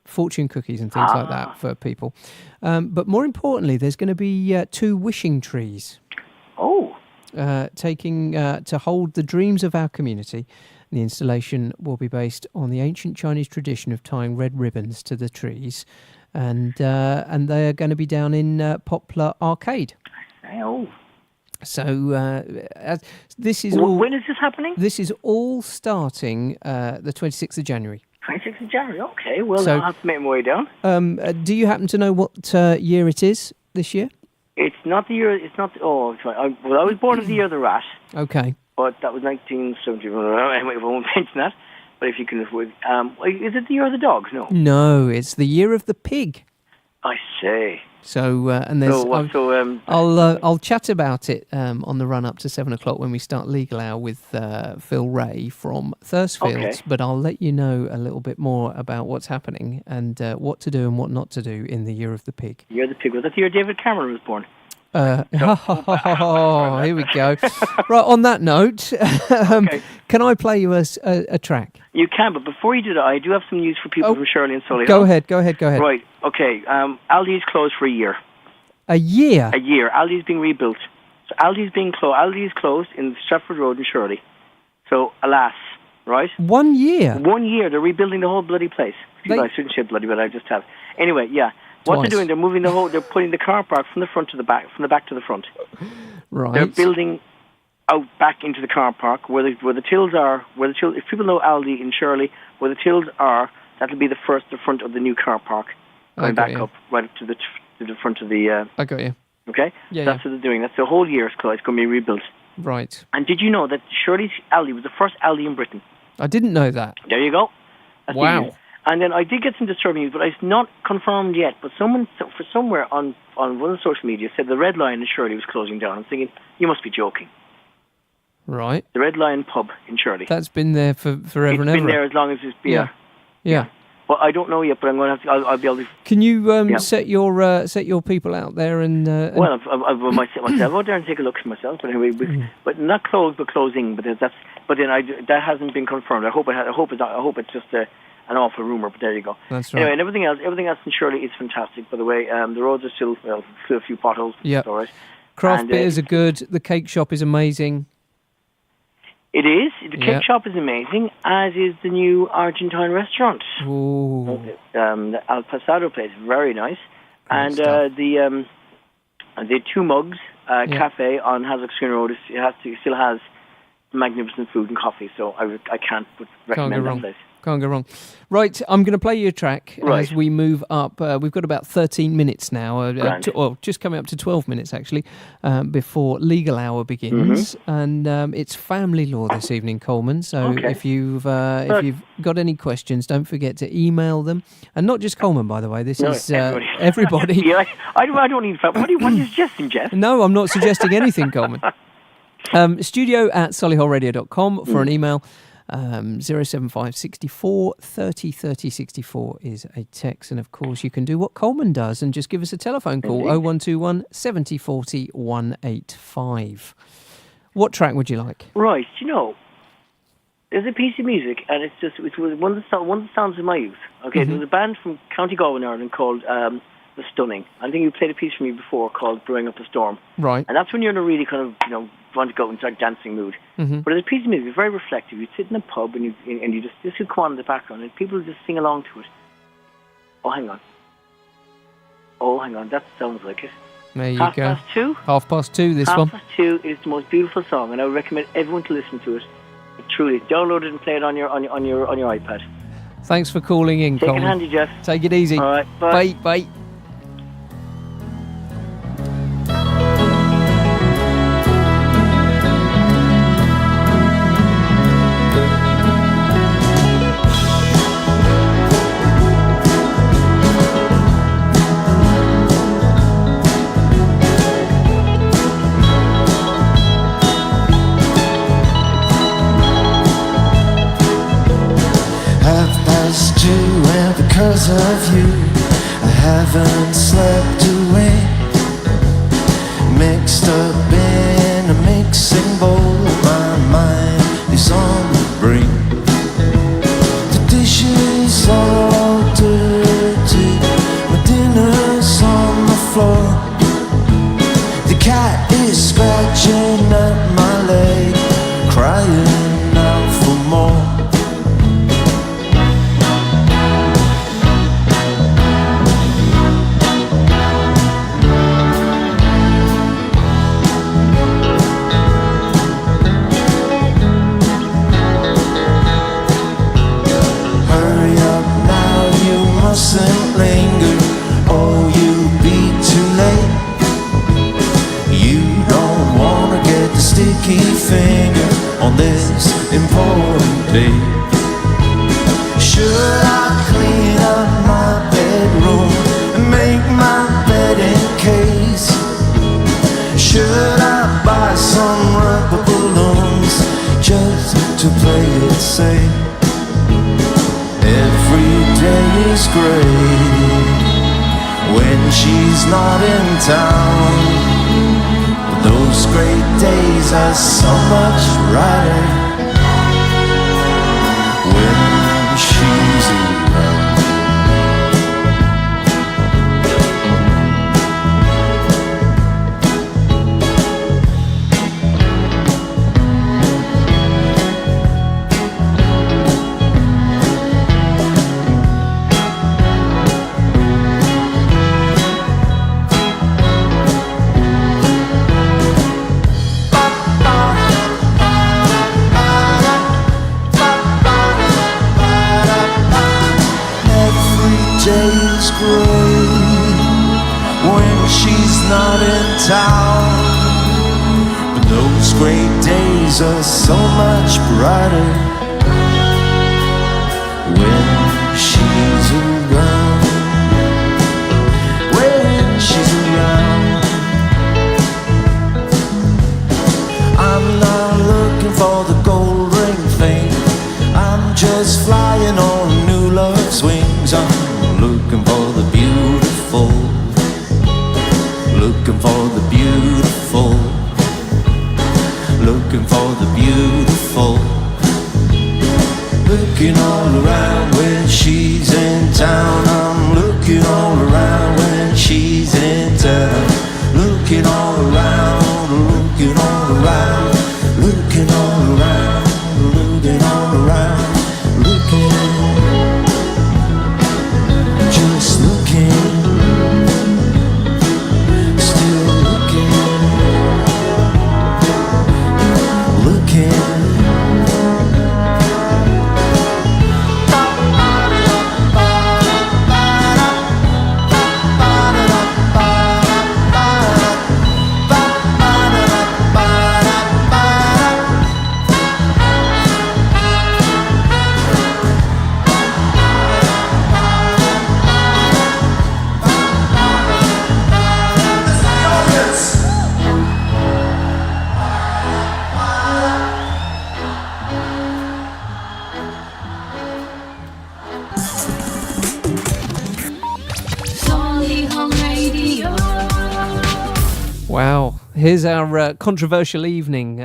fortune cookies and things like that for people. But more importantly, there's going to be 2 wishing trees. Taking to hold the dreams of our community. The installation will be based on the ancient Chinese tradition of tying red ribbons to the trees, and they are going to be down in Poplar Arcade. So this is all. When is this happening? This is all starting the 26th of January. 26th of January. Okay. Well, I'll have to make my way down. Do you happen to know what year it is this year? It's not the year. It's not. I was born in the year of the rat. Okay. But that was 1970. Anyway, I won't mention that. But if you can afford, is it the year of the dog? No. No, it's the year of the pig. I say. So and there's I'll chat about it on the run up to 7 o'clock when we start Legal Hour with Phill Ray from Thursfields. Okay. But I'll let you know a little bit more about what's happening and what to do and what not to do in the year of the pig. Year of the pig. Was that the year David Cameron was born? Here we go. Right, on that note, can I play you a track? You can, but before you do that, I do have some news for people from Shirley and Solihull. Go ahead. Right, okay. Aldi is closed for a year. A year? A year. Aldi is being rebuilt. So Aldi is closed in Stratford Road in Shirley. So, alas, right? 1 year? 1 year. They're rebuilding the whole bloody place. I shouldn't say bloody, but I just have. Anyway, yeah. What they're doing, they're moving they're putting the car park from the front to the back, from the back to the front. Right. They're building out back into the car park where the tills are. If people know Aldi in Shirley, where the tills are, that'll be the front of the new car park, going back up right up to the front of the. I got you. Okay. Yeah. That's what they're doing. That's the whole year. It's going to be rebuilt. Right. And did you know that Shirley's Aldi was the first Aldi in Britain? I didn't know that. There you go. That's wow. And then I did get some disturbing news, but it's not confirmed yet. But somewhere on one of the social media said the Red Lion in Shirley was closing down. I'm thinking, you must be joking. Right. The Red Lion pub in Shirley. That's been there for forever and ever. It's been there as long as it's been. Yeah. Well, I don't know yet, but I'm going to have to. I'll be able to. Can you set your people out there and? Well, I myself out there and take a look at myself. But anyway, but not closed, but closing. But that hasn't been confirmed. I hope it's not. I hope it's just an awful rumour, but there you go. That's right. Anyway, and everything else in Shirley is fantastic, by the way. The roads are still a few potholes, but it's all right. Craft beers are good. The cake shop is amazing. It is. The cake shop is amazing, as is the new Argentine restaurant. Ooh. The Al Pasado place, very nice. And the Two Mugs Cafe on Hazellock Schooner Road, it still has magnificent food and coffee, so I can't recommend that place. Can't go wrong. Right, I'm going to play you a track as we move up. We've got about 13 minutes now, just coming up to 12 minutes actually, before legal hour begins. And it's family law this evening, Coleman. So if you've got any questions, don't forget to email them. And not just Coleman, by the way. This is everybody. Yeah, I don't need. What are you suggesting, Geoff? No, I'm not suggesting anything, Coleman. studio@solihullradio.com for an email. 075 64 30 30 64 is a text, and of course you can do what Coleman does and just give us a telephone call. 0121 70 40 185. What track would you like? Right, there's a piece of music, and it was one of the sounds of my youth. Okay, there was a band from County Galway, Ireland called The Stunning. I think you played a piece for me before called Brewing Up a Storm. Right. And that's when you're in a really kind of, want to go and start dancing mood. But there's a piece of music, very reflective. You sit in a pub and you just would come on in the background and people just sing along to it. Oh, hang on, that sounds like it. There you go. 2:30? 2:30, this one. 2:30 is the most beautiful song, and I would recommend everyone to listen to it. Truly, download it and play it on your iPad. Thanks for calling in, Take Coleman. it handy, Geoff. Take it easy. All right, bye. Bye. Because of you, I haven't slept away. Mixed up in a mixing bowl, my mind is on the brink. The dishes are all dirty, my dinner's on the floor. The cat is scratching at my leg, crying out for more. Mustn't linger, or you'll be too late. You don't wanna get the sticky finger on this important day. Should I clean up my bedroom and make my bed in case? Should I buy some rubber balloons just to play it safe? Every day is great when she's not in town, but those great days are so much brighter when she's around. When she's not in town, but those great days are so much brighter when she's around. When she's around, I'm not looking for the gold ring thing, I'm just flying on new love's wings. I'm looking for the beautiful, looking for the beautiful, looking for the beautiful, looking all around when she's in town, I'm looking all around. When she's in town, looking all around, looking all around, looking all around, looking all around, looking, just looking, still looking, looking. Wow, here's our controversial evening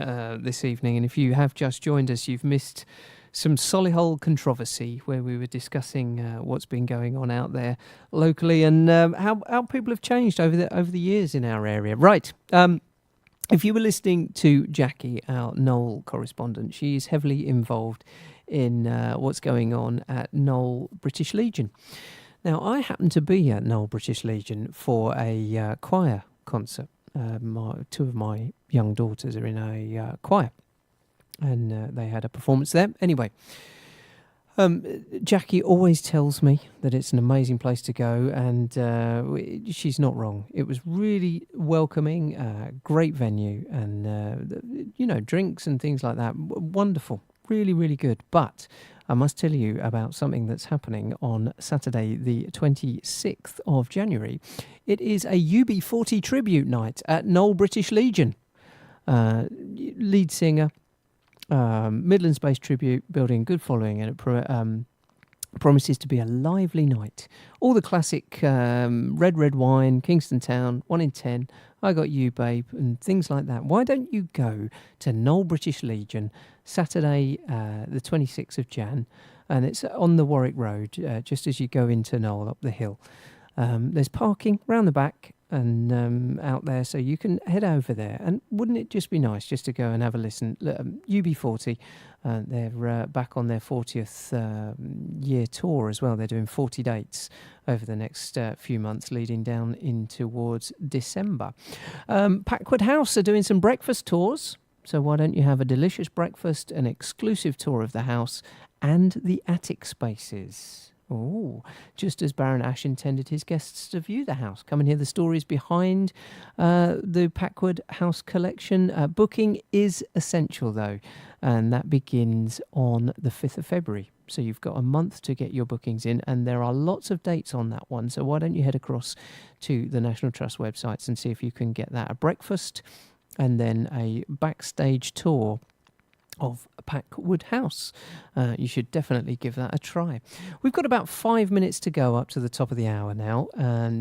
this evening, and if you have just joined us, you've missed some Solihull controversy where we were discussing what's been going on out there locally and how people have changed over the years in our area. Right, if you were listening to Jackie, our Knoll correspondent, she's heavily involved in what's going on at Knoll British Legion. Now, I happen to be at Knoll British Legion for a choir concert. Two of my young daughters are in a choir, and they had a performance there. Anyway, Jackie always tells me that it's an amazing place to go, and she's not wrong. It was really welcoming, great venue, and drinks and things like that. Wonderful, really, really good. But I must tell you about something that's happening on Saturday, the 26th of January. It is a UB40 tribute night at Knoll British Legion. Lead singer, Midlands-based tribute, building good following, and it promises to be a lively night. All the classic Red Wine, Kingston Town, 1 in 10, I Got You Babe, and things like that. Why don't you go to Knoll British Legion Saturday, the 26th of Jan, and it's on the Warwick Road, just as you go into Knoll up the hill. There's parking round the back and out there, so you can head over there. And wouldn't it just be nice just to go and have a listen? UB40, they're back on their 40th year tour as well. They're doing 40 dates over the next few months, leading down in towards December. Packwood House are doing some breakfast tours, so why don't you have a delicious breakfast, an exclusive tour of the house, and the attic spaces. Oh, just as Baron Ash intended his guests to view the house. Come and hear the stories behind the Packwood House collection. Booking is essential, though, and that begins on the 5th of February. So you've got a month to get your bookings in, and there are lots of dates on that one. So why don't you head across to the National Trust websites and see if you can get that. A breakfast and then a backstage tour of Packwood House. You should definitely give that a try. We've got about 5 minutes to go up to the top of the hour now,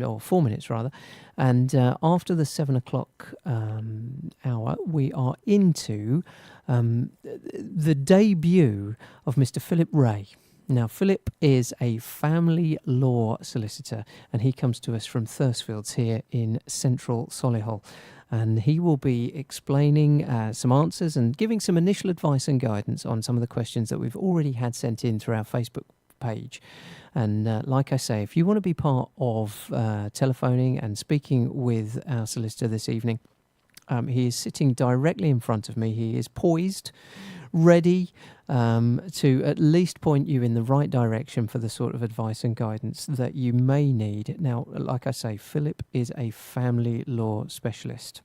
or 4 minutes rather, and after the 7 o'clock hour we are into the debut of Mr. Philip Ray. Now, Philip is a family law solicitor, and he comes to us from Thursfields here in central Solihull. And he will be explaining some answers and giving some initial advice and guidance on some of the questions that we've already had sent in through our Facebook page. And like I say, if you want to be part of telephoning and speaking with our solicitor this evening, he is sitting directly in front of me. He is poised, ready to at least point you in the right direction for the sort of advice and guidance that you may need. Now, like I say, Philip is a family law specialist.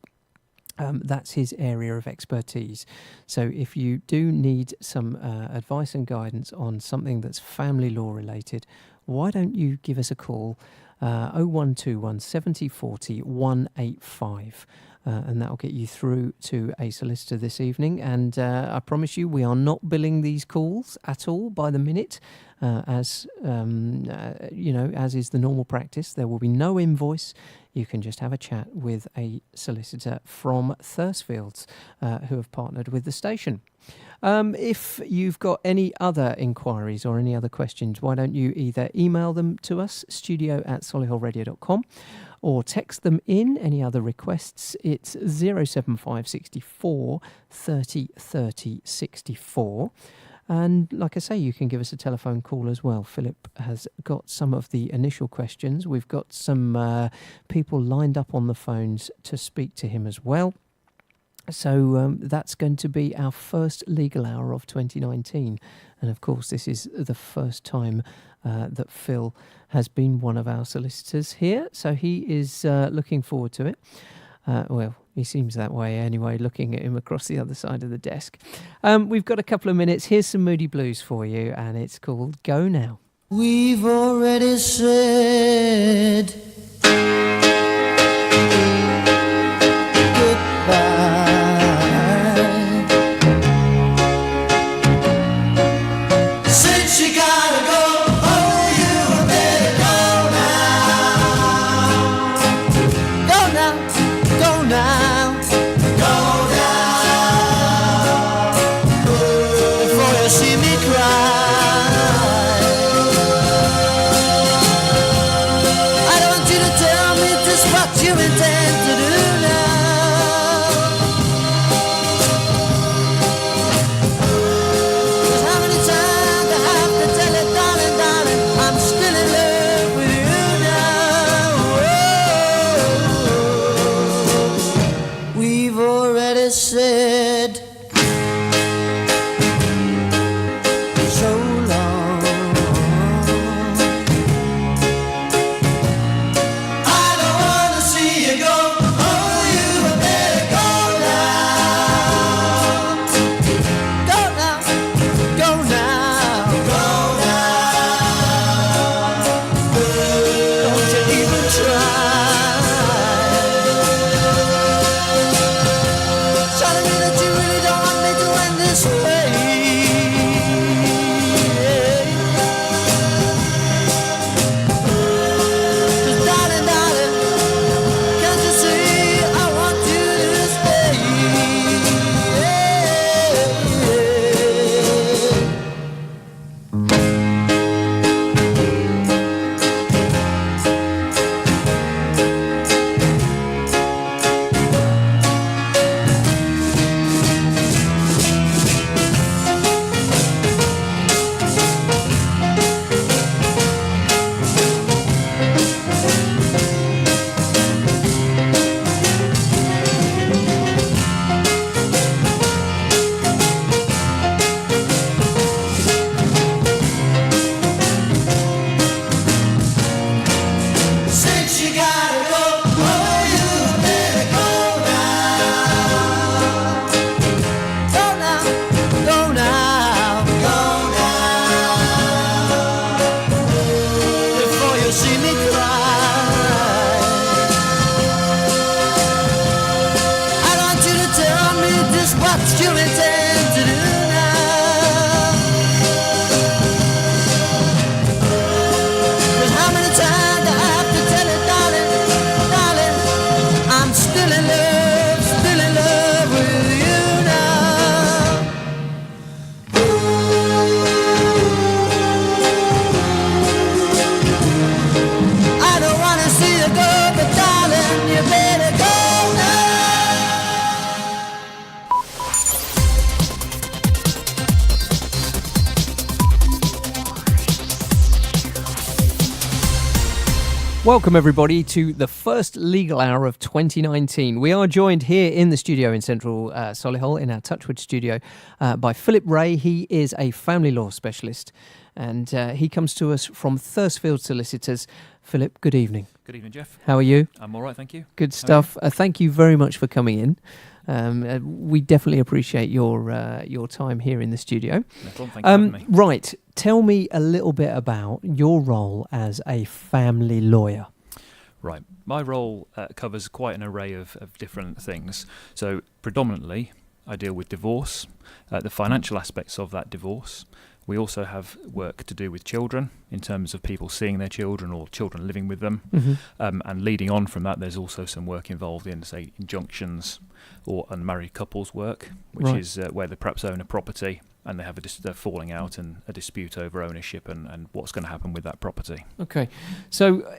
That's his area of expertise. So if you do need some advice and guidance on something that's family law related, why don't you give us a call, 0121 70 40 185. and that will get you through to a solicitor this evening. And I promise you, we are not billing these calls at all by the minute, as is the normal practice. There will be no invoice. You can just have a chat with a solicitor from Thursfields who have partnered with the station. If you've got any other inquiries or any other questions, why don't you either email them to us, studio@solihullradio.com, or text them in, any other requests. It's 07564 30 30 64. And like I say, you can give us a telephone call as well. Philip has got some of the initial questions. We've got some people lined up on the phones to speak to him as well. So that's going to be our first legal hour of 2019. And of course, this is the first time that Phill has been one of our solicitors here. So he is looking forward to it. Well, he seems that way anyway, looking at him across the other side of the desk. We've got a couple of minutes. Here's some Moody Blues for you, and it's called Go Now. We've already said goodbye. Since you gotta go, oh, you better go now. Go now, go now, go now. Before you see me cry. You intend to do now. 'Cause how many times I have to tell it, darling, darling, I'm still in love with you now. We've already said so long. Welcome everybody to the first legal hour of 2019. We are joined here in the studio in central Solihull in our Touchwood studio by Philip Ray. He is a family law specialist and he comes to us from Thursfields Solicitors. Philip, good evening. Good evening, Geoff. How are you? I'm all right, thank you. Good stuff. Thank you very much for coming in. We definitely appreciate your time here in the studio. No problem, thank you for having me. Right, tell me a little bit about your role as a family lawyer. Right. My role covers quite an array of different things. So predominantly, I deal with divorce, the financial aspects of that divorce. We also have work to do with children in terms of people seeing their children or children living with them. And leading on from that, there's also some work involved in, say, injunctions or unmarried couples work, which is where they perhaps own a property and they have they're falling out and a dispute over ownership and what's going to happen with that property. Okay. So,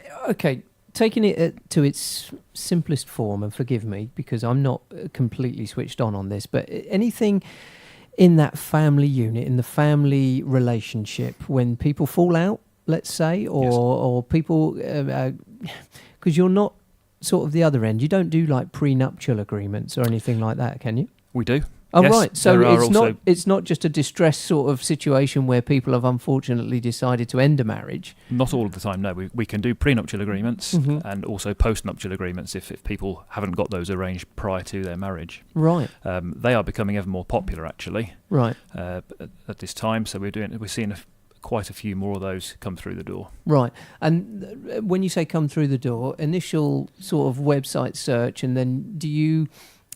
taking it to its simplest form, and forgive me because I'm not completely switched on this, but anything in that family unit, in the family relationship, when people fall out, let's say, or people, because you're not sort of the other end, you don't do like prenuptial agreements or anything like that, can you? We do. Oh, yes, right. So it's not just a distress sort of situation where people have unfortunately decided to end a marriage. Not all of the time, no. We can do prenuptial agreements and also postnuptial agreements if people haven't got those arranged prior to their marriage. Right. They are becoming ever more popular, actually. Right. At this time, so we're seeing quite a few more of those come through the door. Right. And when you say come through the door, initial sort of website search, and then do you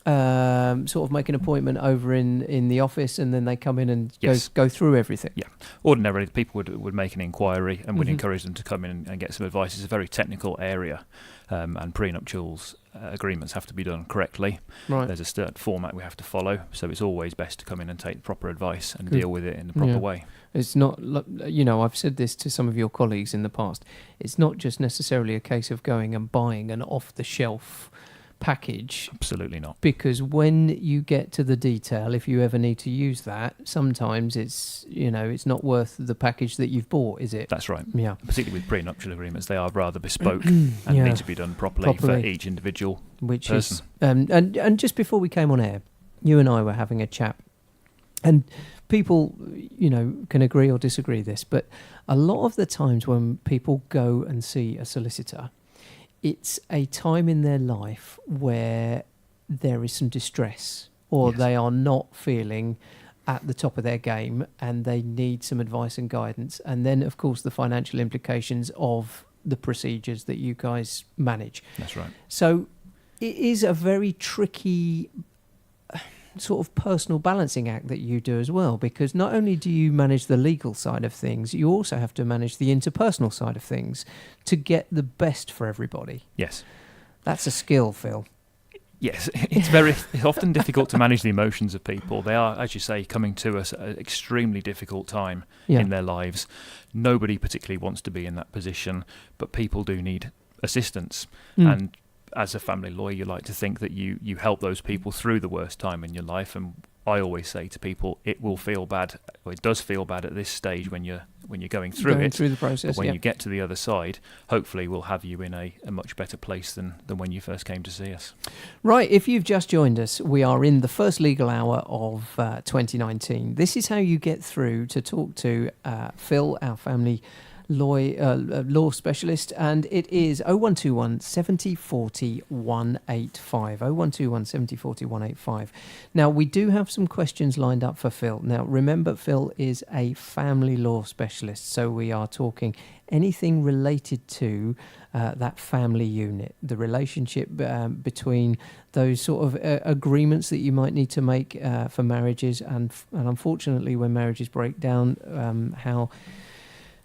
sort of make an appointment over in the office, and then they come in and go through everything? Yeah. Ordinarily, people would make an inquiry and would encourage them to come in and get some advice. It's a very technical area, and prenuptials agreements have to be done correctly. Right. There's a certain format we have to follow, so it's always best to come in and take proper advice and deal with it in the proper way. It's not, I've said this to some of your colleagues in the past, it's not just necessarily a case of going and buying an off-the-shelf package. Absolutely not. Because when you get to the detail, if you ever need to use that, sometimes it's not worth the package that you've bought, is it? That's right. Yeah. Particularly with prenuptial agreements, they are rather bespoke and need to be done properly for each individual person. And just before we came on air, you and I were having a chat, and people, can agree or disagree this, but a lot of the times when people go and see a solicitor, it's a time in their life where there is some distress, or they are not feeling at the top of their game and they need some advice and guidance. And then, of course, the financial implications of the procedures that you guys manage. That's right. So it is a very tricky sort of personal balancing act that you do as well, because not only do you manage the legal side of things, you also have to manage the interpersonal side of things to get the best for everybody. Yes. That's a skill, Phill. Yes, it's often difficult to manage the emotions of people. They are, as you say, coming to us at an extremely difficult time in their lives. Nobody particularly wants to be in that position, but people do need assistance. And as a family lawyer, you like to think that you help those people through the worst time in your life. And I always say to people, it will feel bad, or it does feel bad at this stage when you're going through through the process. But when you get to the other side, hopefully we'll have you in a much better place than when you first came to see us. Right, if you've just joined us, we are in the first legal hour of 2019. This is how you get through to talk to Phill, our family law specialist, and it is 0121 70 40 185. 0121 70 40 185. Now, we do have some questions lined up for Phill. Now, remember, Phill is a family law specialist, so we are talking anything related to that family unit, the relationship between those sort of agreements that you might need to make for marriages, and unfortunately, when marriages break down,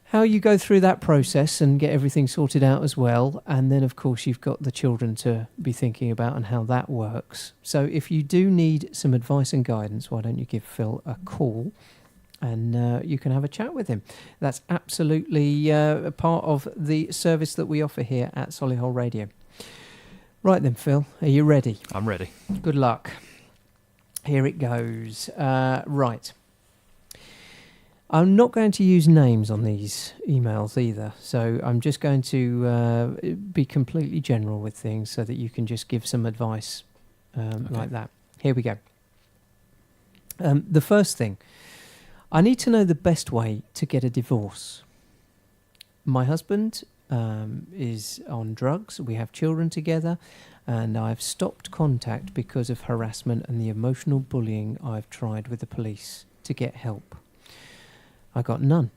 how you go through that process and get everything sorted out as well. And then, of course, you've got the children to be thinking about and how that works. So if you do need some advice and guidance, why don't you give Phill a call and you can have a chat with him. That's absolutely a part of the service that we offer here at Solihull Radio. Right then, Phill, are you ready? I'm ready. Good luck. Here it goes. Right. I'm not going to use names on these emails either, so I'm just going to be completely general with things so that you can just give some advice like that. Here we go. The first thing, I need to know the best way to get a divorce. My husband is on drugs, we have children together, and I've stopped contact because of harassment and the emotional bullying I've tried with the police to get help. I got none.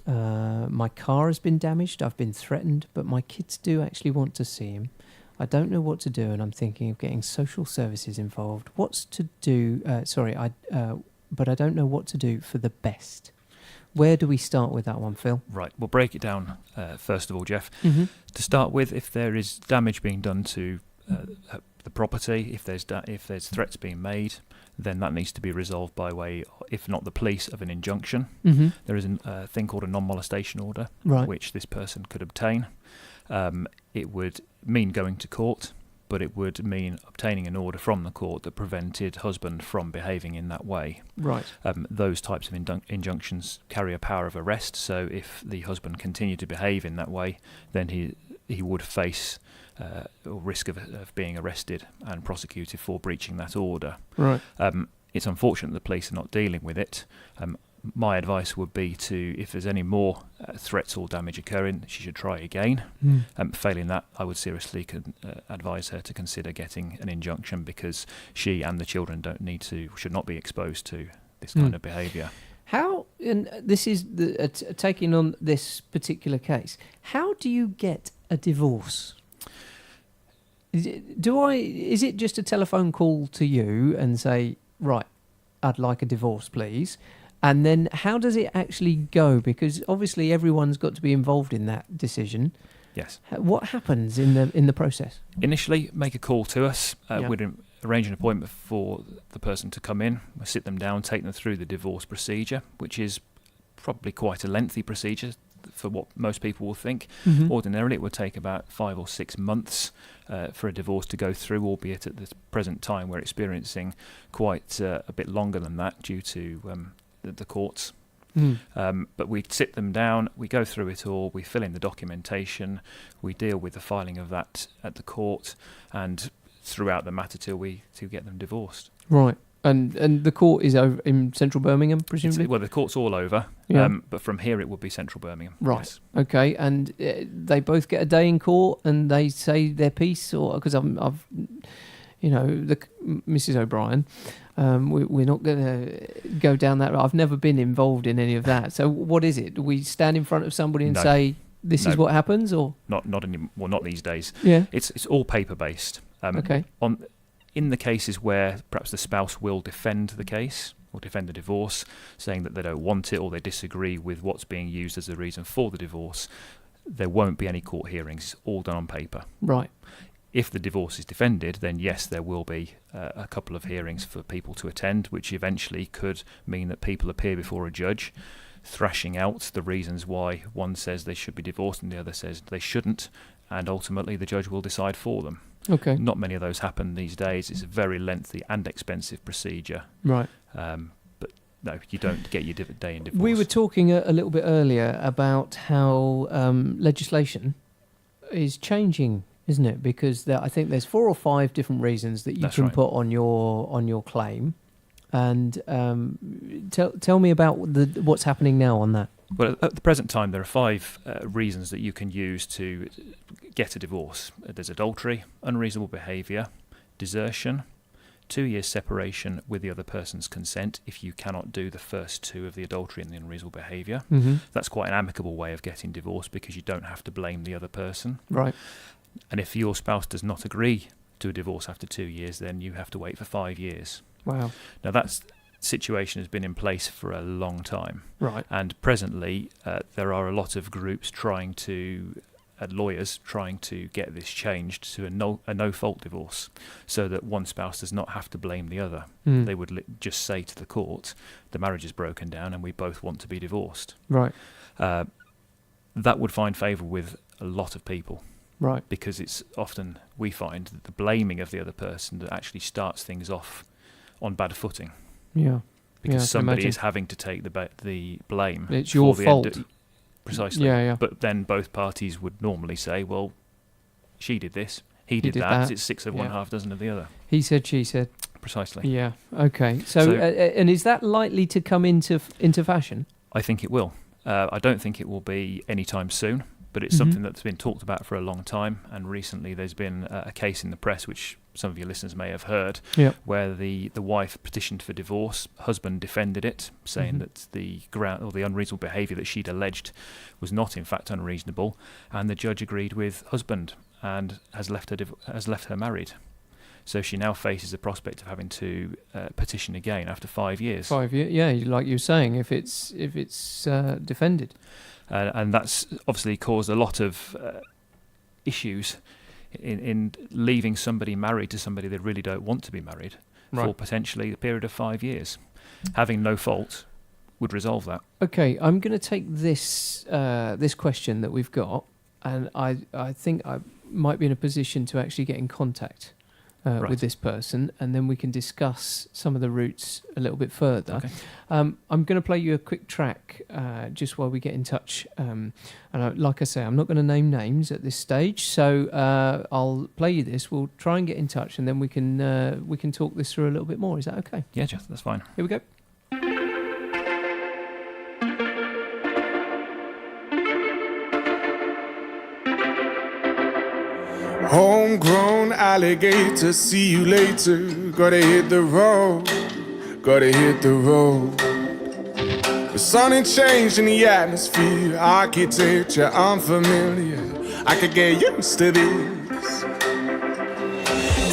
My car has been damaged. I've been threatened, but my kids do actually want to see him. I don't know what to do, and I'm thinking of getting social services involved. What's to do? But I don't know what to do for the best. Where do we start with that one, Phill? Right, we'll break it down first of all, Geoff. Mm-hmm. To start with, if there is damage being done to the property, if there's threats being made, then that needs to be resolved by way, if not the police, of an injunction. Mm-hmm. There is a thing called a non-molestation order, right, which this person could obtain. It would mean going to court, but it would mean obtaining an order from the court that prevented husband from behaving in that way. Right. Those types of injunctions carry a power of arrest, so if the husband continued to behave in that way, then he would face risk of being arrested and prosecuted for breaching that order. Right. It's unfortunate the police are not dealing with it. My advice would be to, if there's any more threats or damage occurring, she should try again. Failing that, I would seriously advise her to consider getting an injunction, because she and the children should not be exposed to this kind of behaviour. How, and this is taking on this particular case, how do you get a divorce? Is it just a telephone call to you and say, right, I'd like a divorce, please? And then how does it actually go? Because obviously everyone's got to be involved in that decision. Yes. What happens in the process? Initially, make a call to us. Yeah. We'd arrange an appointment for the person to come in. We'll sit them down, take them through the divorce procedure, which is probably quite a lengthy procedure for what most people will think. Mm-hmm. Ordinarily, it would take about 5 or 6 months for a divorce to go through, albeit at the present time we're experiencing quite a bit longer than that due to the courts. But we sit them down, we go through it all, we fill in the documentation, we deal with the filing of that at the court, and throughout the matter till we get them divorced. Right. And the court is over in central Birmingham, presumably? Well, the court's all over, yeah. But from here it would be central Birmingham. Right. Yes. Okay. And they both get a day in court and they say their piece, or because I've Mrs. O'Brien, we're not going to go down that road. I've never been involved in any of that. So what is it? Do we stand in front of somebody and say this is what happens, or not anymore? Well, not these days. Yeah. It's all paper based. Okay. In the cases where perhaps the spouse will defend the case or defend the divorce, saying that they don't want it or they disagree with what's being used as the reason for the divorce, there won't be any court hearings. It's all done on paper. Right. If the divorce is defended, then yes, there will be a couple of hearings for people to attend, which eventually could mean that people appear before a judge, thrashing out the reasons why one says they should be divorced and the other says they shouldn't, and ultimately the judge will decide for them. Okay. Not many of those happen these days. It's a very lengthy and expensive procedure. Right. But no, you don't get your day in divorce. We were talking a little bit earlier about how legislation is changing, isn't it? Because I think there's 4 or 5 different reasons that you That's can right. put on your claim. And tell me about what's happening now on that. Well, at the present time, there are 5 reasons that you can use to get a divorce. There's adultery, unreasonable behaviour, desertion, 2 years separation with the other person's consent if you cannot do the first 2 of the adultery and the unreasonable behaviour. Mm-hmm. That's quite an amicable way of getting divorced because you don't have to blame the other person. Right. And if your spouse does not agree to a divorce after 2 years, then you have to wait for 5 years. Wow. Now, that situation has been in place for a long time. Right. And presently, there are a lot of groups lawyers trying to get this changed to a no-fault divorce, so that one spouse does not have to blame the other. They would just say to the court, the marriage is broken down and we both want to be divorced. Right. That would find favour with a lot of people. Right. Because it's often, we find, that the blaming of the other person that actually starts things off on bad footing. Yeah. Because somebody is having to take the blame. It's your fault. Precisely. Yeah. But then both parties would normally say, well, she did this, he did that. It's 6 of one, half dozen of the other. He said, she said. Precisely. Yeah. Okay. So and is that likely to come into fashion? I think it will. I don't think it will be anytime soon, but it's something that's been talked about for a long time. And recently there's been a case in the press which some of your listeners may have heard, Yep. where the wife petitioned for divorce. Husband defended it, saying that the unreasonable behaviour that she'd alleged was not in fact unreasonable, and the judge agreed with husband and has left her married. So she now faces the prospect of having to petition again after 5 years. 5 years, yeah, like you were saying, if it's defended. And that's obviously caused a lot of issues in leaving somebody married to somebody they really don't want to be married for potentially a period of 5 years. Having no fault would resolve that. Okay, I'm going to take this this question that we've got, and I think I might be in a position to actually get in contact with this person, and then we can discuss some of the routes a little bit further. Okay. I'm going to play you a quick track just while we get in touch. And like I say, I'm not going to name names at this stage, so I'll play you this. We'll try and get in touch, and then we can talk this through a little bit more. Is that okay? Yeah, Geoff, that's fine. Here we go. Homegrown alligator, see you later. Gotta hit the road, gotta hit the road. The sun ain't changed in the atmosphere, architecture unfamiliar. I could get used to this.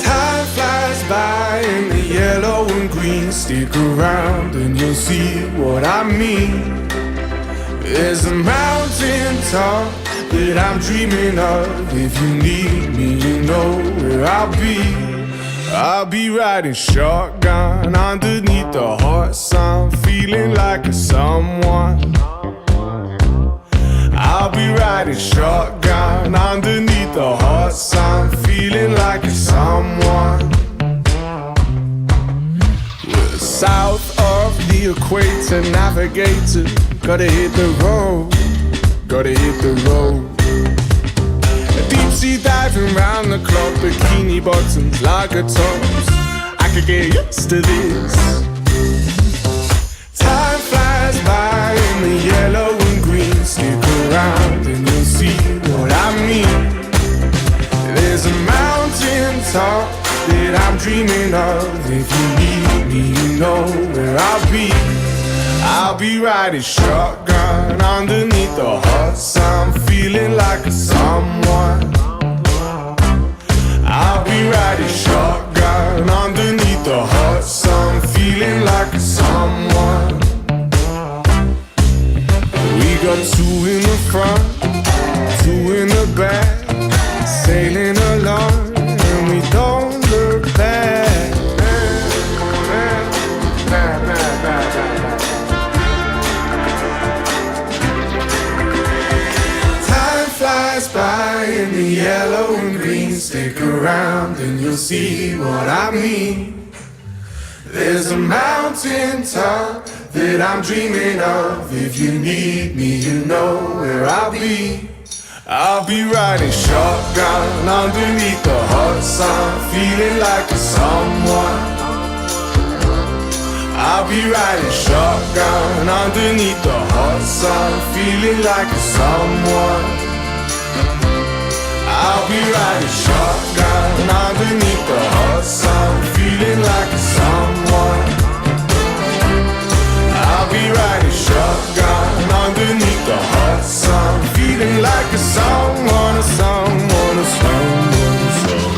Time flies by in the yellow and green. Stick around and you'll see what I mean. There's a mountain top that I'm dreaming of. If you need me, you know where I'll be. I'll be riding shotgun underneath the hot sun, feeling like a someone. I'll be riding shotgun underneath the hot sun, feeling like a someone. We're south of the equator, navigator. Gotta hit the road, gotta hit the road. Deep sea diving round the clock, bikini bottoms, lager tops. I could get used to this. Time flies by in the yellow and green. Stick around and you'll see what I mean. There's a mountain top that I'm dreaming of. If you need me, you know where I'll be. I'll be riding shotgun underneath the hot sun, feeling like a someone. I'll be riding shotgun underneath the hot sun, feeling like a someone. We got two in the front, two in the back, sailing along, and we don't look back. Flies by in the yellow and green. Stick around and you'll see what I mean. There's a mountain top that I'm dreaming of. If you need me, you know where I'll be. I'll be riding shotgun underneath the hot sun, feeling like a someone. I'll be riding shotgun underneath the hot sun, feeling like a someone. I'll be riding shotgun underneath the hot sun, feeling like a someone. I'll be riding shotgun underneath the hot sun, feeling like a someone, a someone, a someone, a someone.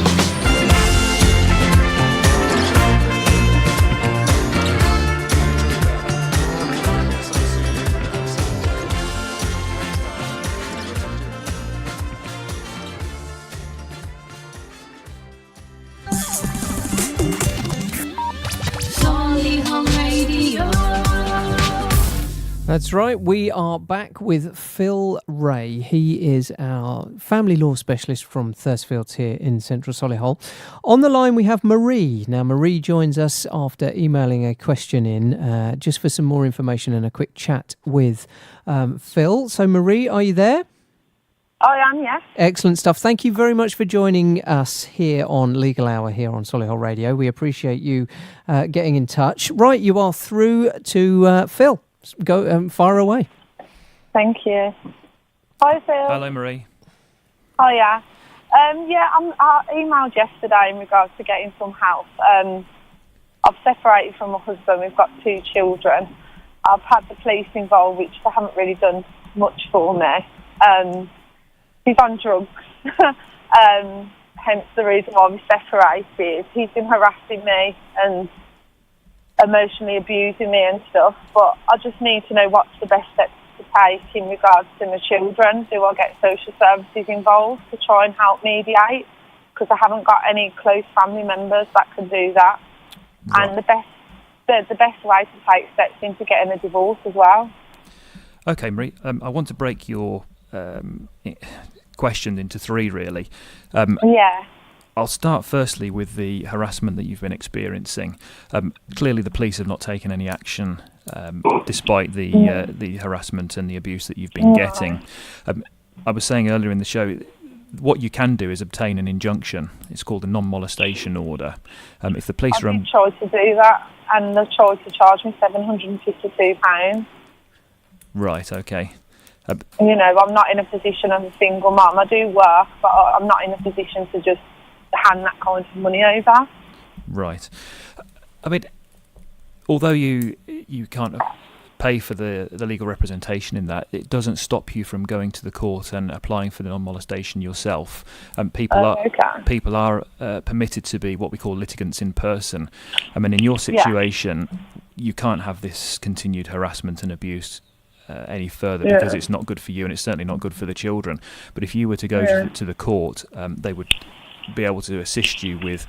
That's right, we are back with Phill Ray. He is our family law specialist from Thursfields here in central Solihull. On the line we have Marie. Now Marie joins us after emailing a question in just for some more information and a quick chat with Phill. So Marie, are you there? I am, yes. Excellent stuff. Thank you very much for joining us here on Legal Hour here on Solihull Radio. We appreciate you getting in touch. Right, you are through to Phill. Go far away. Thank you. Hi, Phill. Hello, Marie. Hiya. I emailed yesterday in regards to getting some help. I've separated from my husband. We've got 2 children. I've had the police involved, which they haven't really done much for me. He's on drugs, hence the reason why we separated. He's been harassing me and emotionally abusing me and stuff, but I just need to know what's the best steps to take in regards to my children. Do I get social services involved to try and help mediate? Because I haven't got any close family members that can do that. Right. And the best way to take steps into getting a divorce as well. Okay, Marie, I want to break your question into 3, really. I'll start firstly with the harassment that you've been experiencing. Clearly, the police have not taken any action despite the harassment and the abuse that you've been getting. I was saying earlier in the show, what you can do is obtain an injunction. It's called a non-molestation order. If the police I did try to do that, and they tried to charge me £752. Right, okay. I'm not in a position as a single mum. I do work, but I'm not in a position to just hand that kind of money over. Right. I mean, although you can't pay for the legal representation in that, it doesn't stop you from going to the court and applying for the non-molestation yourself. People are permitted to be what we call litigants in person. I mean, in your situation, you can't have this continued harassment and abuse any further because it's not good for you, and it's certainly not good for the children. But if you were to go to the court, they would be able to assist you with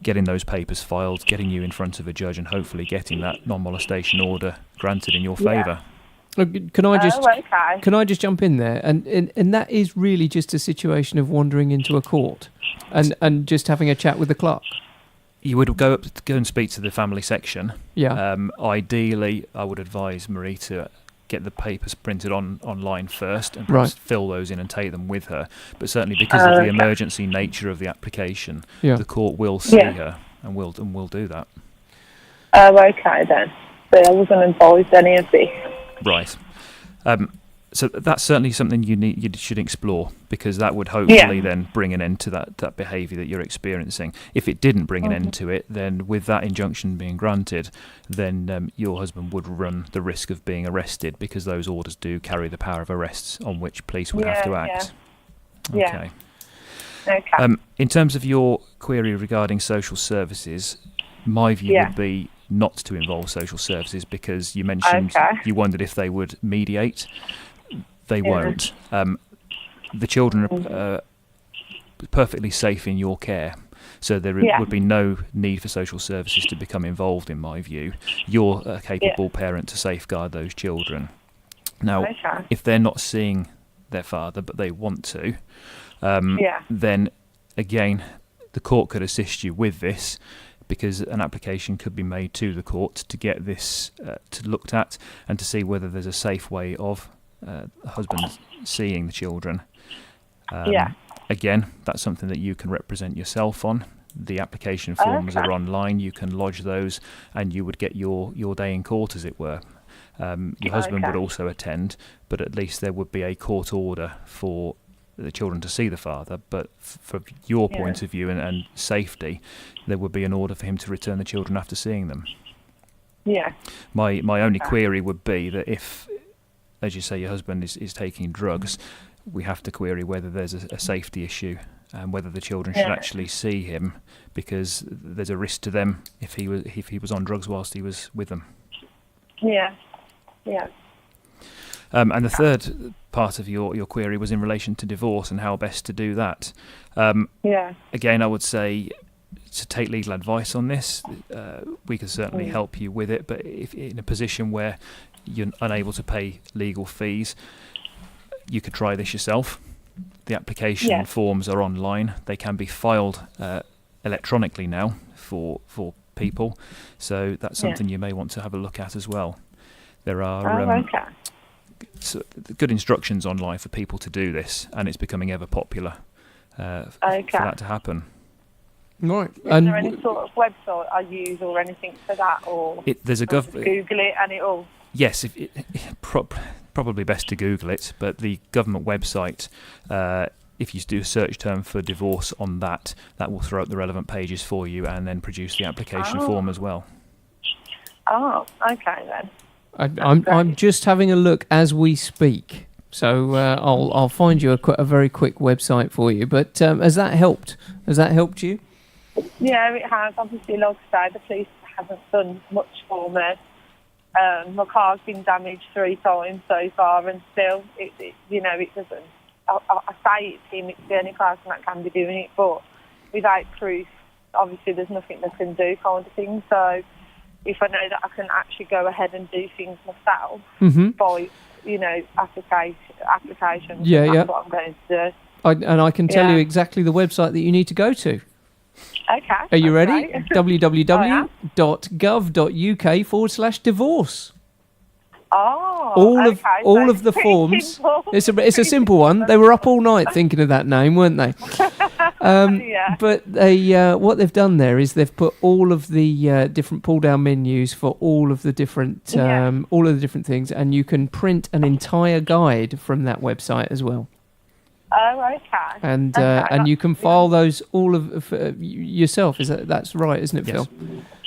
getting those papers filed, getting you in front of a judge, and hopefully getting that non-molestation order granted in your favour. Can I just jump in there? And that is really just a situation of wandering into a court and just having a chat with the clerk. You would go and speak to the family section. Yeah. Ideally, I would advise Marie to get the papers printed online first and perhaps fill those in and take them with her. But certainly because of the emergency nature of the application, the court will see her and will do that. Oh, okay then. So I wasn't involved in any of this. Right. So that's certainly something you should explore, because that would hopefully then bring an end to that behaviour that you're experiencing. If it didn't bring an end to it, then with that injunction being granted, then your husband would run the risk of being arrested, because those orders do carry the power of arrests on which police would have to act. Okay. In terms of your query regarding social services, my view would be not to involve social services, because you mentioned you wondered if they would mediate. They won't. The children are perfectly safe in your care, so there would be no need for social services to become involved, in my view. You're a capable parent to safeguard those children. Now, if they're not seeing their father but they want to, then again, the court could assist you with this, because an application could be made to the court to get this looked at and to see whether there's a safe way of the husband seeing the children. Again, that's something that you can represent yourself on. The application forms are online. You can lodge those, and you would get your day in court, as it were. Your husband would also attend, but at least there would be a court order for the children to see the father. But from your point of view and safety, there would be an order for him to return the children after seeing them. My only query would be that if, as you say, your husband is taking drugs, we have to query whether there's a safety issue and whether the children should actually see him, because there's a risk to them if he was on drugs whilst he was with them. And the third part of your query was in relation to divorce and how best to do that. Again, I would say to take legal advice on this. We can certainly help you with it, but if in a position where you're unable to pay legal fees, you could try this yourself. The application forms are online. They can be filed electronically now for people, so that's something you may want to have a look at as well. There are good instructions online for people to do this, and it's becoming ever popular for that to happen. Right. Is there any sort of website I use or anything for that, or there's a Google it and it'll... Yes, probably best to Google it, but the government website if you do a search term for divorce on that will throw up the relevant pages for you and then produce the application form as well. Oh, okay then. I'm just having a look as we speak, so I'll find you a very quick website for you. But has that helped? Has that helped you? Yeah, it has. Obviously, like I say, the police haven't done much for me. My car's been damaged 3 times so far, and still, it doesn't. I say it's him, it's the only person that can be doing it, but without proof, obviously there's nothing they can do, kind of thing. So if I know that I can actually go ahead and do things myself by, applications, that's what I'm going to do. I can tell you exactly the website that you need to go to. Okay. Are you ready? www.gov.uk/divorce. Oh, all of the forms. It's a simple one. They were up all night thinking of that name, weren't they? But they what they've done there is they've put all of the different pull-down menus for all of the different things, and you can print an entire guide from that website as well. Oh, okay. And you can file those all of yourself. That's right, isn't it, Phill?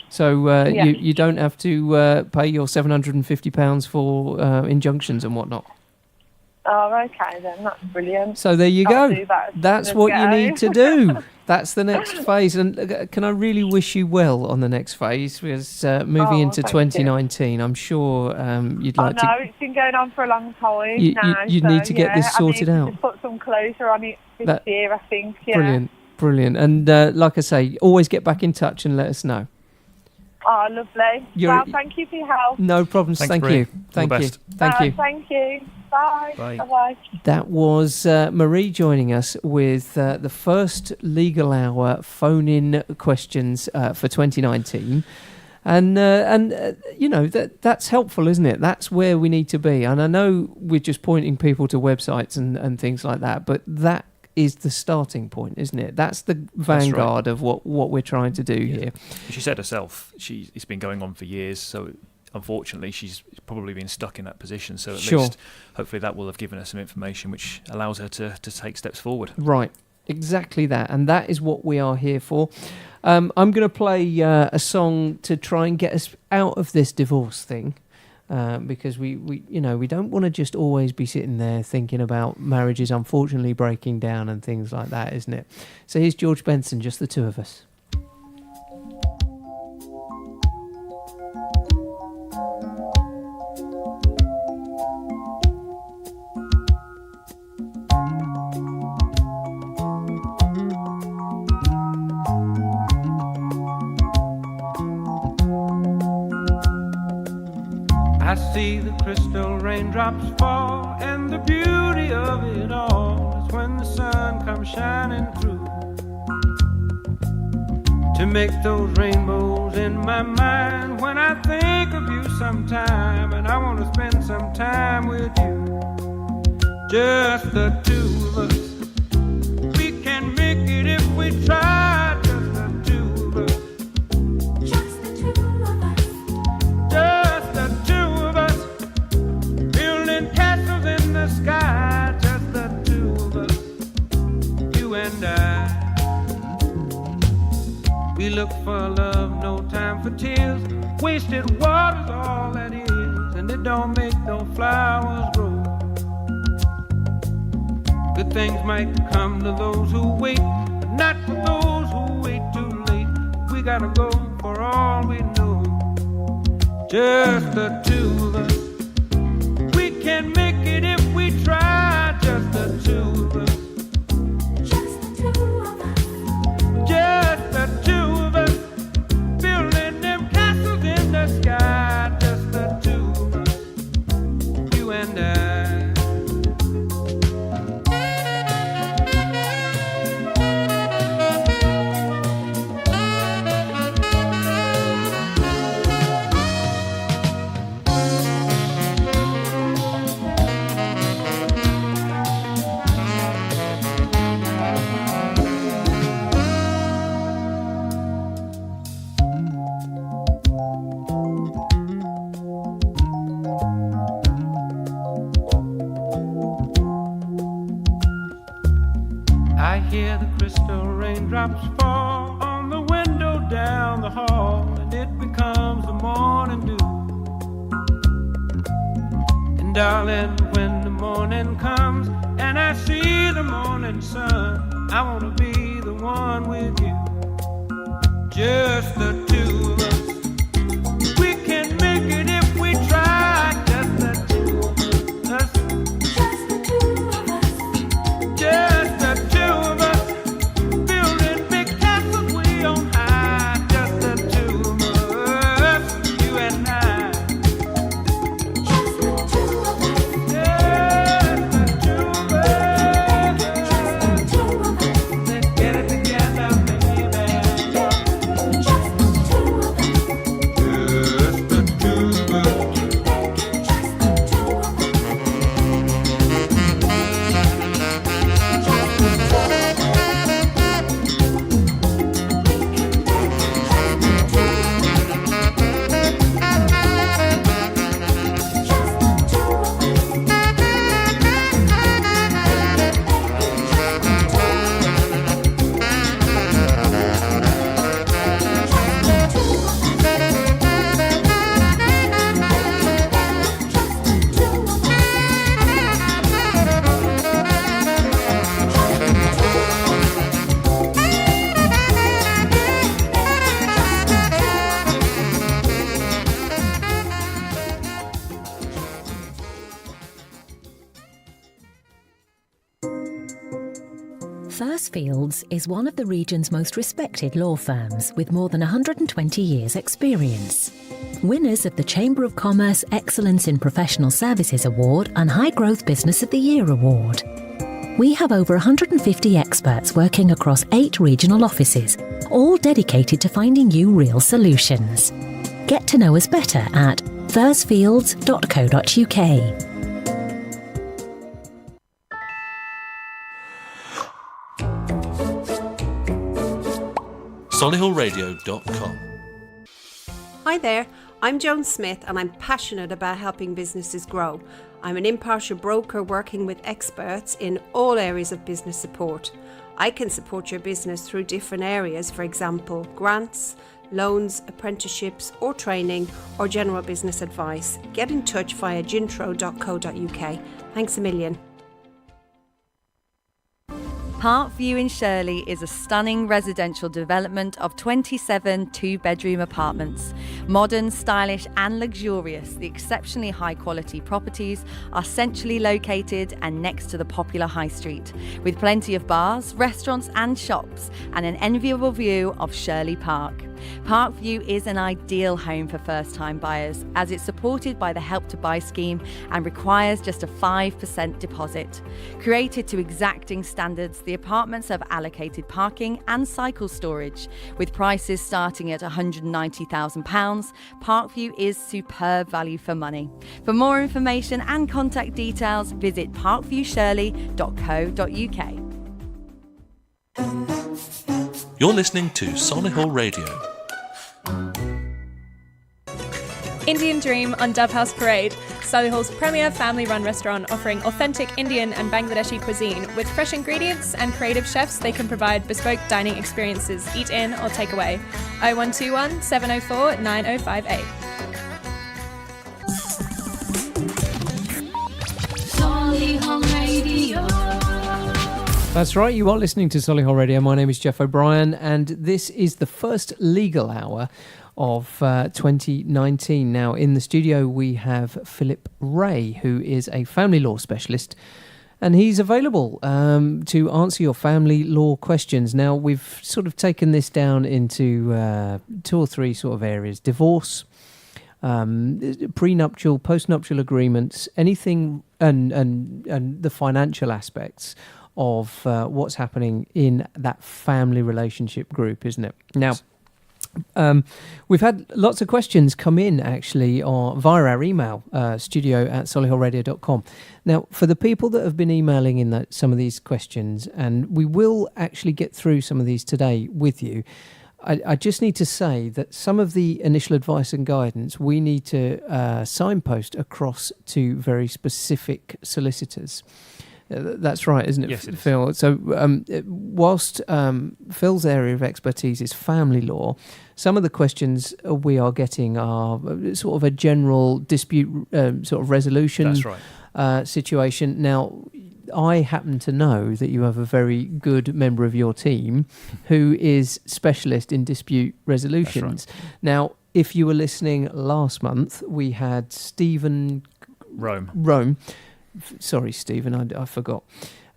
So you don't have to pay your £750 for injunctions and whatnot. Oh, okay then. That's brilliant. So there you go. That's what you need to do. That's the next phase. And can I really wish you well on the next phase? Because moving into 2019, I'm sure you'd like to... I know, it's been going on for a long time you need to get this sorted out. I need to put some closure on it this year, I think. Yeah. Brilliant. And like I say, always get back in touch and let us know. Oh, lovely. Well, thank you for your help. No problems. Thank you. Thank you. Thank you. Bye. Bye-bye. That was Marie joining us with the first legal hour phone-in questions for 2019. And that's helpful, isn't it? That's where we need to be. And I know we're just pointing people to websites and things like that, but that is the starting point, isn't it? That's the vanguard of what we're trying to do here. She said herself, it's been going on for years, so unfortunately she's probably been stuck in that position. So at least, hopefully that will have given her some information which allows her to take steps forward. Right, exactly that. And that is what we are here for. I'm going to play a song to try and get us out of this divorce thing. Because we don't want to just always be sitting there thinking about marriages unfortunately breaking down and things like that, isn't it? So here's George Benson, Just the Two of Us. I see the crystal raindrops fall, and the beauty of it all is when the sun comes shining through to make those rainbows in my mind. When I think of you sometime, and I want to spend some time with you, just the two of us. We can make it if we try. Just the two of us. Just the two of us. Just the two of us. Building castles in the sky. Just the two of us. You and I. We look for love, no time for tears. Wasted water's all that is, and it don't make no flowers grow. Good things might come to those who wait, but not for those who wait too late. We gotta go for all we know. Just the two of us. We can make it if we try. Just the two of us. Just the two of us. Just the two of us. Building them castles in the sky. Just the two of us. You and I. hear the crystal raindrops fall on the window down the hall, and it becomes the morning dew. And darling, when the morning comes and I see the morning sun, I want to be the one with you, just the two of us. We can make it if we try, just the two of us. Just the two of us. Just the two of us. Building big castles way on high, just the two of us, you and I. Just the two of us. Just the two of us. Just the two of us. Let's get it together, baby. Just the two of us. Just the two of us. Just the two of us. Thursfields is one of the region's most respected law firms with more than 120 years' experience. Winners of the Chamber of Commerce Excellence in Professional Services Award and High Growth Business of the Year Award. We have over 150 experts working across 8 regional offices, all dedicated to finding you real solutions. Get to know us better at thursfields.co.uk. Solihullradio.com. Hi there, I'm Joan Smith and I'm passionate about helping businesses grow. I'm an impartial broker working with experts in all areas of business support. I can support your business through different areas, for example, grants, loans, apprenticeships or training or general business advice. Get in touch via gintro.co.uk. Thanks a million. Parkview in Shirley is a stunning residential development of 27 two-bedroom apartments. Modern, stylish and luxurious, the exceptionally high-quality properties are centrally located and next to the popular high street, with plenty of bars, restaurants and shops and an enviable view of Shirley Park. Parkview is an ideal home for first-time buyers as it's supported by the Help to Buy scheme and requires just a 5% deposit. Created to exacting standards, the apartments have allocated parking and cycle storage. With prices starting at £190,000, Parkview is superb value for money. For more information and contact details, visit parkviewshirley.co.uk. You're listening to Solihull Radio. Indian Dream on Dove House Parade, Solihull's premier family-run restaurant offering authentic Indian and Bangladeshi cuisine with fresh ingredients and creative chefs. They can provide bespoke dining experiences, eat in or take away. 0121 704 9058. Solihull Radio. That's right, you are listening to Solihull Radio. My name is Geoff O'Brien, and this is the first legal hour of 2019. Now, in the studio, we have Philip Ray, who is a family law specialist, and he's available to answer your family law questions. Now, we've sort of taken this down into 2 or 3 sort of areas: divorce, prenuptial, postnuptial agreements, anything, and the financial aspects of what's happening in that family relationship group, isn't it? Now, we've had lots of questions come in actually via our email, studio@solihullradio.com. Now, for the people that have been emailing in some of these questions, and we will actually get through some of these today with you, I just need to say that some of the initial advice and guidance we need to signpost across to very specific solicitors. That's right, isn't it, Yes, it is. Phill? So whilst Phil's area of expertise is family law, some of the questions we are getting are sort of a general dispute sort of resolution That's right. situation. Now, I happen to know that you have a very good member of your team who is specialist in dispute resolutions. That's right. Now, if you were listening last month, we had Stephen Rome. Sorry, Stephen, I forgot.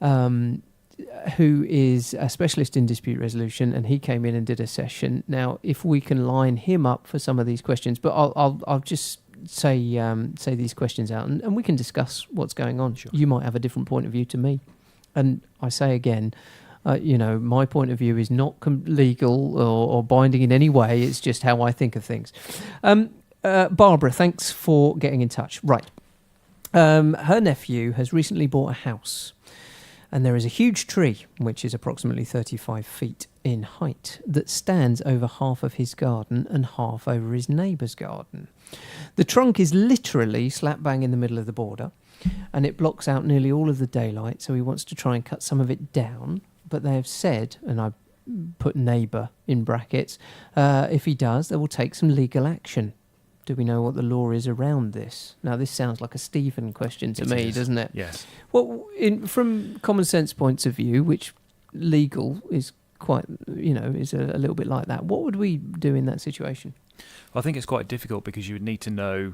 Who is a specialist in dispute resolution, and he came in and did a session. Now, if we can line him up for some of these questions, but I'll just say these questions out, and we can discuss what's going on. Sure. You might have a different point of view to me, and I say again, my point of view is not legal or binding in any way. It's just how I think of things. Barbara, thanks for getting in touch. Right. Her nephew has recently bought a house, and there is a huge tree, which is approximately 35 feet in height, that stands over half of his garden and half over his neighbour's garden. The trunk is literally slap bang in the middle of the border, and it blocks out nearly all of the daylight, so he wants to try and cut some of it down. But they have said, and I put neighbour in brackets, if he does, they will take some legal action. Do we know what the law is around this? Now, this sounds like a Stephen question to me, doesn't it? Yes. Well, from common sense points of view, which legal is quite, is a little bit like that, what would we do in that situation? I think it's quite difficult because you would need to know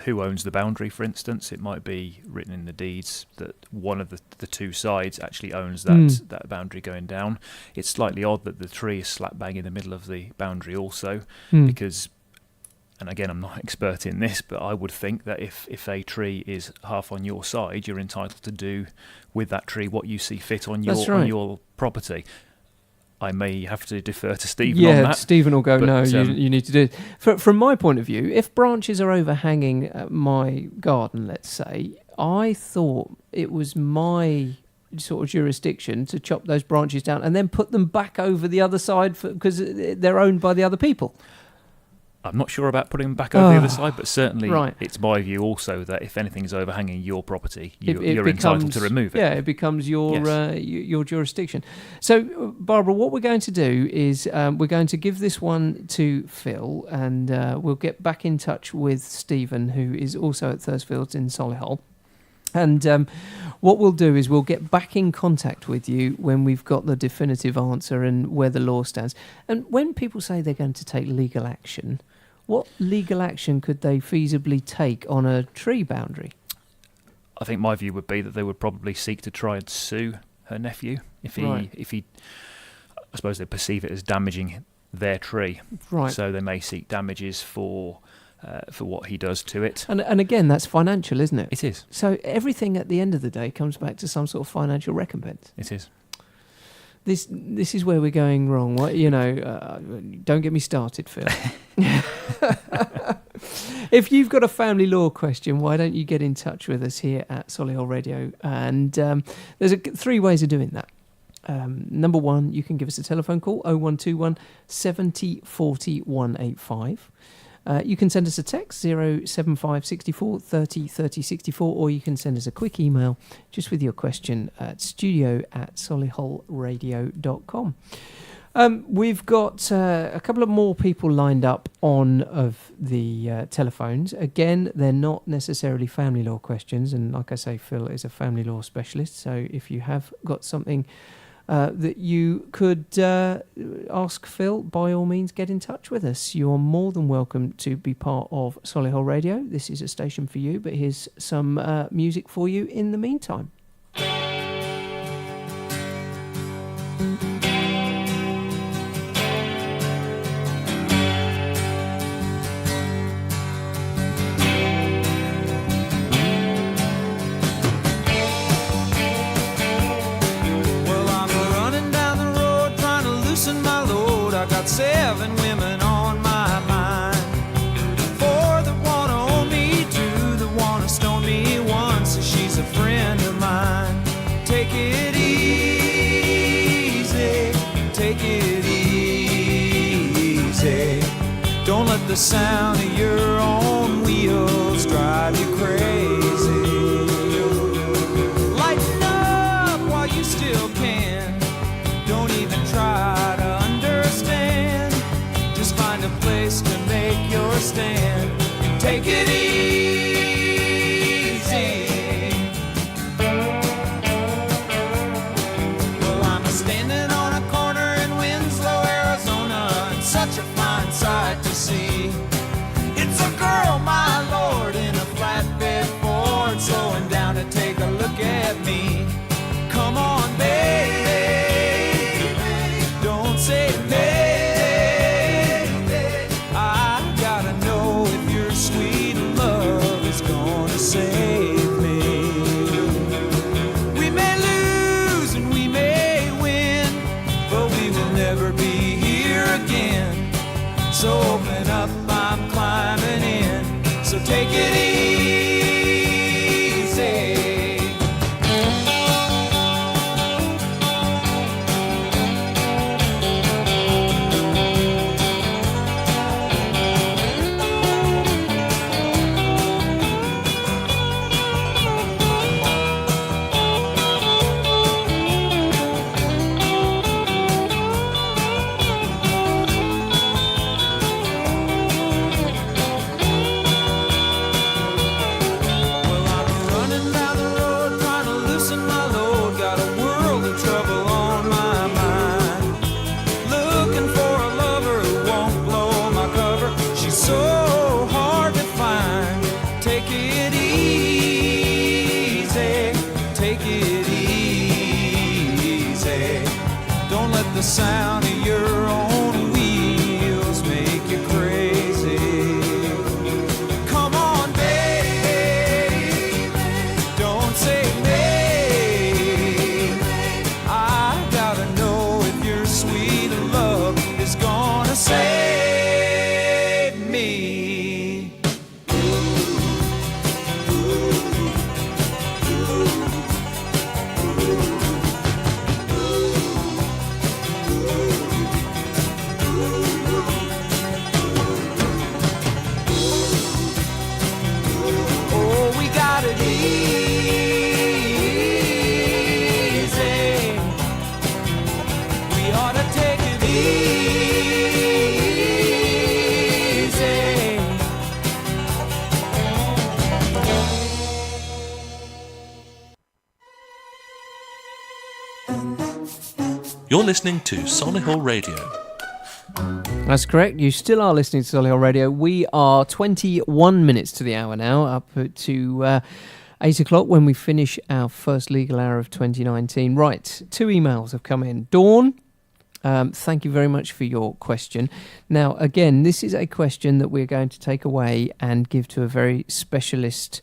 who owns the boundary, for instance. It might be written in the deeds that one of the two sides actually owns that boundary going down. It's slightly odd that the tree is slap bang in the middle of the boundary also, because... And again, I'm not an expert in this, but I would think that if a tree is half on your side, you're entitled to do with that tree what you see fit on your property. I may have to defer to Stephen on that. Yeah, Stephen will go, you need to do it. From my point of view, if branches are overhanging my garden, let's say, I thought it was my sort of jurisdiction to chop those branches down and then put them back over the other side because they're owned by the other people. I'm not sure about putting them back over the other side, but certainly it's my view also that if anything is overhanging your property, you're entitled to remove it. Yeah, it becomes your jurisdiction. So, Barbara, what we're going to do is we're going to give this one to Phill, and we'll get back in touch with Stephen, who is also at Thursfields in Solihull. And what we'll do is we'll get back in contact with you when we've got the definitive answer and where the law stands. And when people say they're going to take legal action, what legal action could they feasibly take on a tree boundary? I think my view would be that they would probably seek to try and sue her nephew if he, I suppose they perceive it as damaging their tree. Right. So they may seek damages for what he does to it. And again, that's financial, isn't it? It is. So everything at the end of the day comes back to some sort of financial recompense. It is. This is where we're going wrong. Don't get me started, Phill. If you've got a family law question, why don't you get in touch with us here at Solihull Radio? And there's 3 ways of doing that. Number 1, you can give us a telephone call, 0121 70 40 185. You can send us a text, 075 64 30 30 64, or you can send us a quick email just with your question at studio@solihullradio.com. We've got a couple of more people lined up on of the telephones. Again, they're not necessarily family law questions, and like I say, Phill is a family law specialist, so if you have got something that you could ask Phill, by all means get in touch with us. You're more than welcome to be part of Solihull Radio. This is a station for you, but here's some music for you in the meantime. Got 7 women on my mind. 4 that wanna own me, 2 that wanna stone me, 1 says she's a friend of mine. Take it easy, take it easy. Don't let the sound of your own wheels drive you crazy. Lighten up. take it easy. Don't let the sound of your own wheels make you crazy. Come on, baby, don't say maybe. I gotta know if your sweet love is gonna save me. Oh, we got it easy. We ought to take it easy. You're listening to Solihull Radio. That's correct. You still are listening to Solihull Radio. We are 21 minutes to the hour now, up to 8 o'clock when we finish our first legal hour of 2019. Right, 2 emails have come in. Dawn, thank you very much for your question. Now, again, this is a question that we're going to take away and give to a very specialist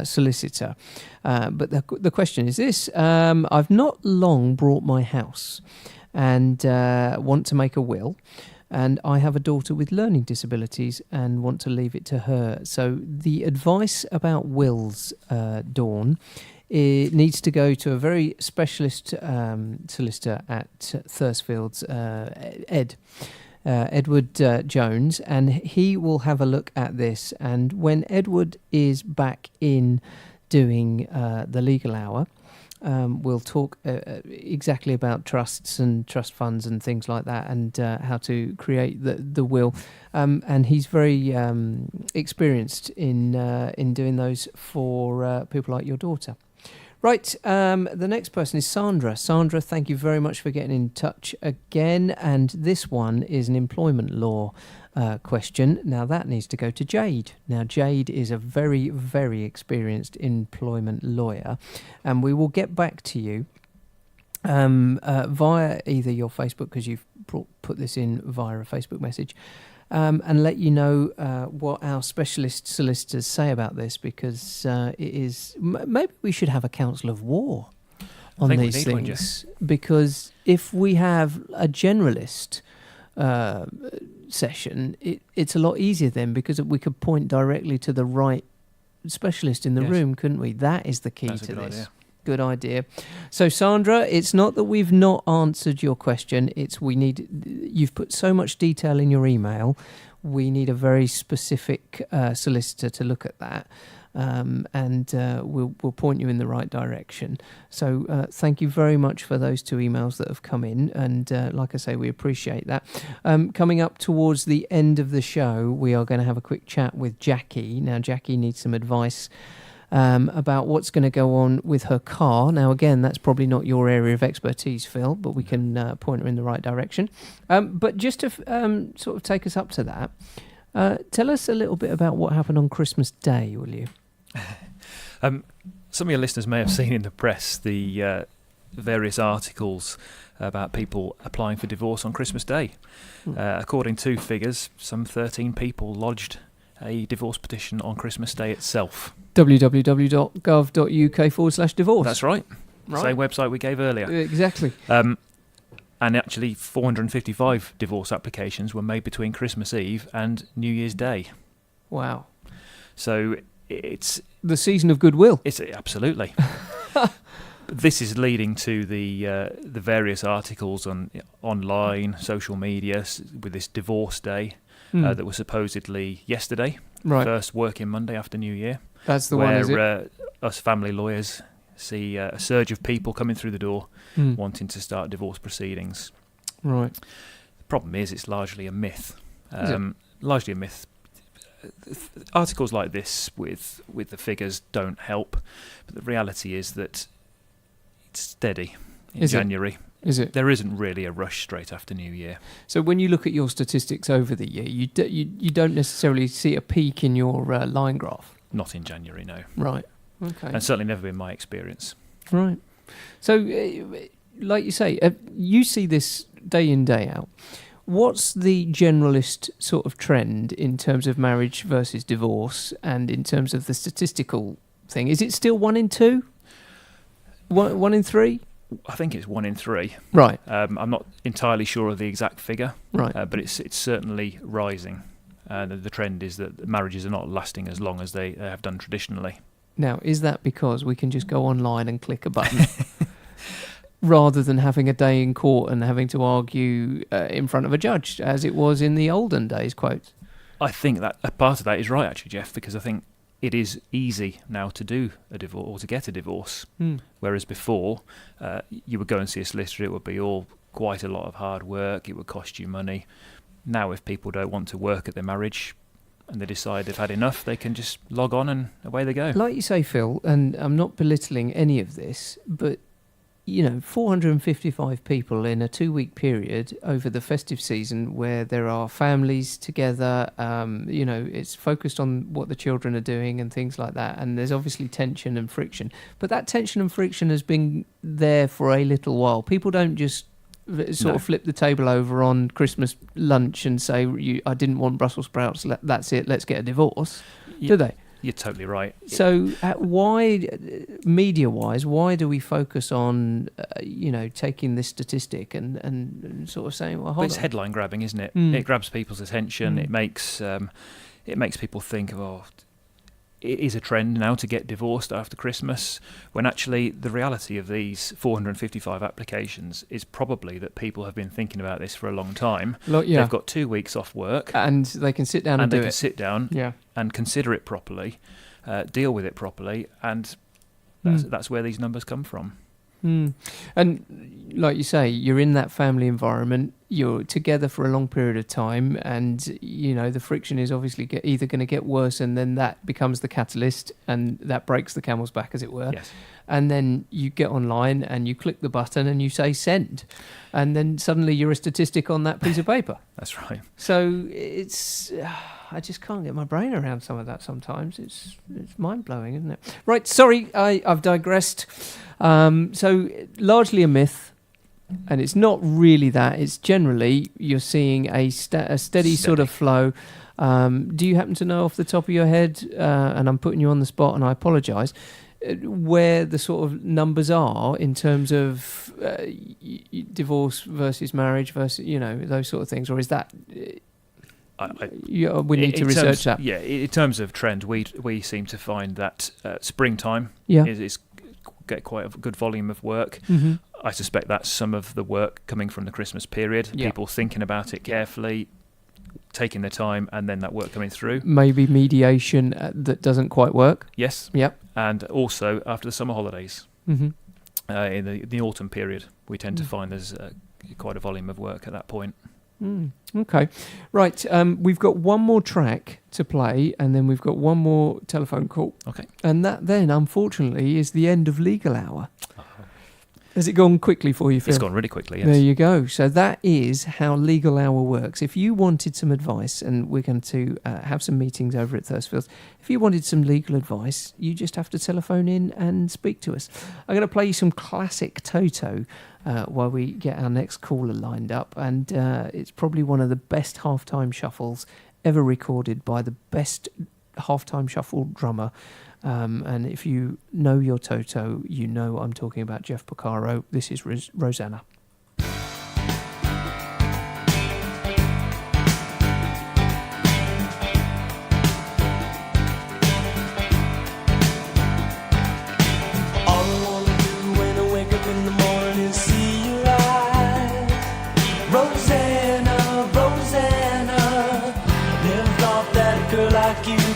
solicitor. But the question is this. I've not long bought my house and want to make a will. And I have a daughter with learning disabilities and want to leave it to her. So the advice about wills, Dawn, it needs to go to a very specialist solicitor at Thursfields, Edward Jones, and he will have a look at this. And when Edward is back in doing the legal hour, we'll talk exactly about trusts and trust funds and things like that, and how to create the will. And he's very experienced in doing those for people like your daughter. Right, the next person is Sandra. Sandra, thank you very much for getting in touch again. And this one is an employment law question. Now, that needs to go to Jade. Now, Jade is a very, very experienced employment lawyer. And we will get back to you via either your Facebook, because you've put this in via a Facebook message, and let you know what our specialist solicitors say about this, because it is... Maybe we should have a council of war on these things, because if we have a generalist session, it's a lot easier then, because we could point directly to the right specialist in the room, couldn't we? That is the key to this. Idea. Good idea. So, Sandra, it's not that we've not answered your question. It's you've put so much detail in your email. We need a very specific solicitor to look at that, and we'll point you in the right direction. So, thank you very much for those 2 emails that have come in, and like I say, we appreciate that. Coming up towards the end of the show, we are going to have a quick chat with Jackie. Now, Jackie needs some advice about what's going to go on with her car. Now, again, that's probably not your area of expertise, Phill, but we can point her in the right direction. But just to sort of take us up to that, tell us a little bit about what happened on Christmas Day, will you? Some of your listeners may have seen in the press the various articles about people applying for divorce on Christmas Day. According to figures, some 13 people lodged a divorce petition on Christmas Day itself. www.gov.uk/divorce. That's right. Same website we gave earlier. Exactly. And actually 455 divorce applications were made between Christmas Eve and New Year's Day. Wow. So it's... the season of goodwill. It's absolutely. This is leading to the various articles online, social media, with this divorce day that was supposedly yesterday, first working Monday after New Year. That's the one, is it? Where us family lawyers see a surge of people coming through the door wanting to start divorce proceedings. Right. The problem is it's largely a myth. Largely a myth. Articles like this with the figures don't help, but the reality is that it's steady in January. Is it? There isn't really a rush straight after New Year. So when you look at your statistics over the year, you don't necessarily see a peak in your line graph? Not in January, no. Right. Okay. And certainly never been my experience. Right. So, like you say, you see this day in, day out. What's the generalist sort of trend in terms of marriage versus divorce and in terms of the statistical thing? Is it still 1 in 2? 1 in 3? I think it's 1 in 3. Right. I'm not entirely sure of the exact figure. Right. But it's certainly rising. The trend is that marriages are not lasting as long as they have done traditionally. Now, is that because we can just go online and click a button rather than having a day in court and having to argue in front of a judge, as it was in the olden days, quotes? I think that a part of that is right, actually, Geoff, because I think it is easy now to do a divorce or to get a divorce, whereas before you would go and see a solicitor, it would be all quite a lot of hard work, it would cost you money. Now, if people don't want to work at their marriage and they decide they've had enough, they can just log on and away they go. Like you say, Phill, and I'm not belittling any of this, but 455 people in a 2-week period over the festive season where there are families together, it's focused on what the children are doing and things like that, and there's obviously tension and friction. But that tension and friction has been there for a little while. People don't just sort of flip the table over on Christmas lunch and say, I didn't want Brussels sprouts, that's it, let's get a divorce, do they? You're totally right. So why, media-wise, why do we focus on, taking this statistic and sort of saying, well, hold on. It's headline grabbing, isn't it? It grabs people's attention. It makes people think, it is a trend now to get divorced after Christmas, when actually the reality of these 455 applications is probably that people have been thinking about this for a long time. They've got 2 weeks off work. And they can sit down and do it. And they can sit down and consider it properly, deal with it properly, and that's where these numbers come from. And like you say, you're in that family environment, you're together for a long period of time, and the friction is obviously either going to get worse, and then that becomes the catalyst and that breaks the camel's back, as it were. Yes. And then you get online and you click the button and you say send, and then suddenly you're a statistic on that piece of paper. That's right. So it's I just can't get my brain around some of that sometimes. It's mind-blowing, isn't it? Right, sorry, I've digressed. So largely a myth, and it's not really that. It's generally you're seeing a steady sort of flow. Do you happen to know off the top of your head, and I'm putting you on the spot and I apologise, where the sort of numbers are in terms of divorce versus marriage versus, those sort of things? Or is that... we need to research that. Yeah, in terms of trend, we seem to find that springtime is get quite a good volume of work. Mm-hmm. I suspect that's some of the work coming from the Christmas period. People thinking about it carefully, taking their time, and then that work coming through. Maybe mediation that doesn't quite work. Yes. Yep. And also after the summer holidays, in the autumn period, we tend to find there's quite a volume of work at that point. Okay. Right. We've got one more track to play, and then we've got one more telephone call. Okay. And that then, unfortunately, is the end of Legal Hour. Has it gone quickly for you, Phill? It's gone really quickly, yes. There you go. So that is how Legal Hour works. If you wanted some advice, and we're going to have some meetings over at Thursfields, if you wanted some legal advice, you just have to telephone in and speak to us. I'm going to play you some classic Toto while we get our next caller lined up. And it's probably one of the best halftime shuffles ever recorded by the best halftime shuffle drummer. And if you know your Toto, you know I'm talking about Geoff Porcaro. This is Rosanna.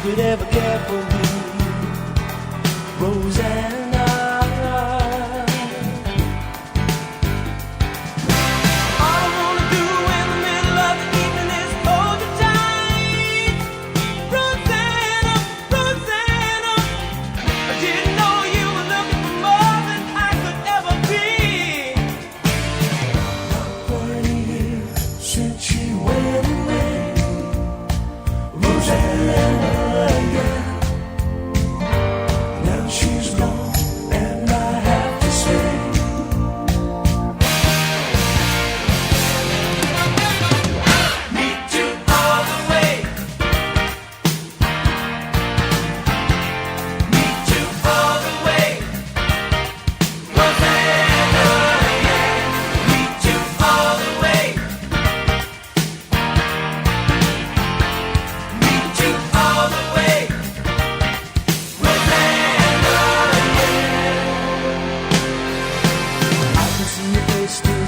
Could ever care for me, Rosanna. All I wanna do in the middle of the evening is hold you tight, Rosanna, Rosanna. I didn't know you were looking for more than I could ever be. Not for a year since you went away, Rosanna.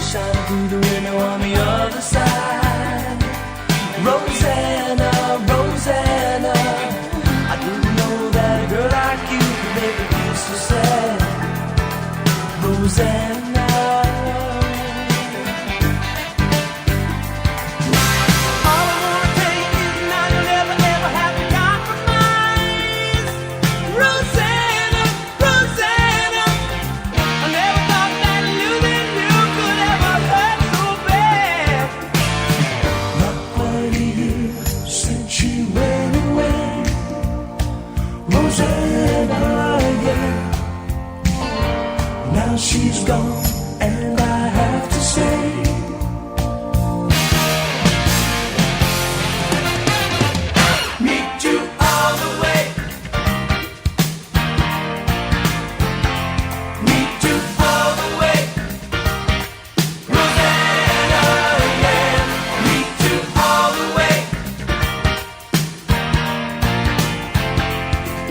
shine through the window on the other side. Rosanna, Rosanna, I didn't know that a girl like you could make me feel so sad. Rosanna. She's gone, and I have to say, meet you all the way, meet you all the way, Rosanna, yeah, meet you all the way,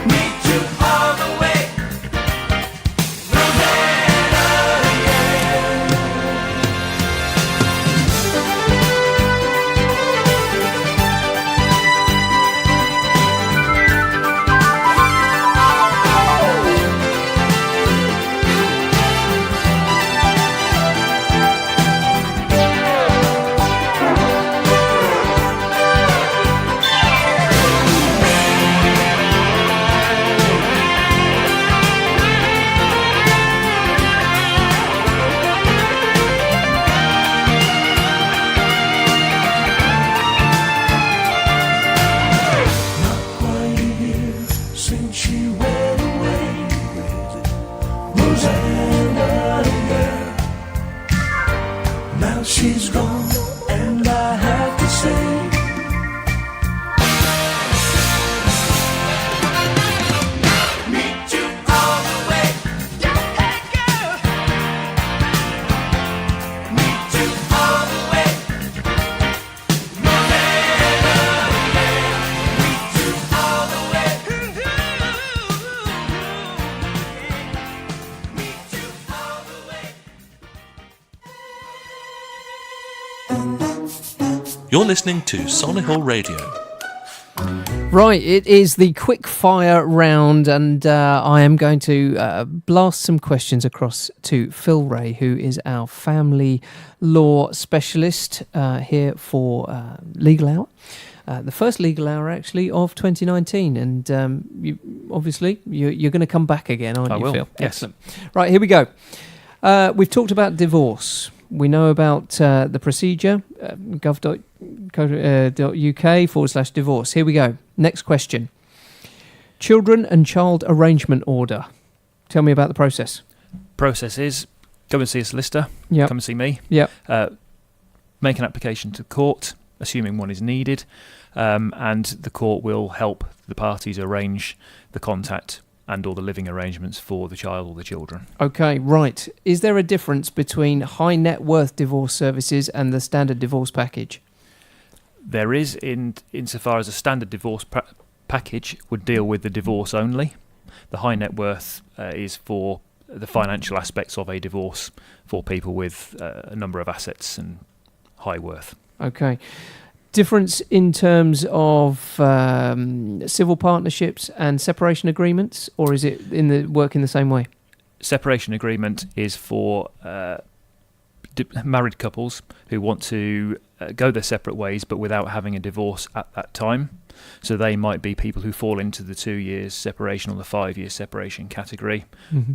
meet you all the way. She's gone, and I have to say, meet you all the way, hey girl, meet you all the way, Rosanna, meet you all the way, meet you all the way. You're listening to Solihull Radio. Right, it is the quick fire round, and I am going to blast some questions across to Phill Ray, who is our family law specialist here for Legal Hour. The first Legal Hour, actually, of 2019. And you're going to come back again, aren't you, will, Phill? yes. Excellent. Right, here we go. We've talked about divorce. We know about the procedure, gov.uk/divorce. Here we go. Next question. Children and child arrangement order. Tell me about the process. Process is go and see a solicitor. Yep. Come and see me. Yep. Make an application to the court, assuming one is needed, and the court will help the parties arrange the contact and all the living arrangements for the child or the children. Okay, right. Is there a difference between high net worth divorce services and the standard divorce package? There is, insofar as a standard divorce package would deal with the divorce only. The high net worth is for the financial aspects of a divorce for people with a number of assets and high worth. Okay. Difference in terms of civil partnerships and separation agreements, or is it work in the same way? Separation agreement is for married couples who want to go their separate ways but without having a divorce at that time. So they might be people who fall into the 2 years separation or the 5 year separation category,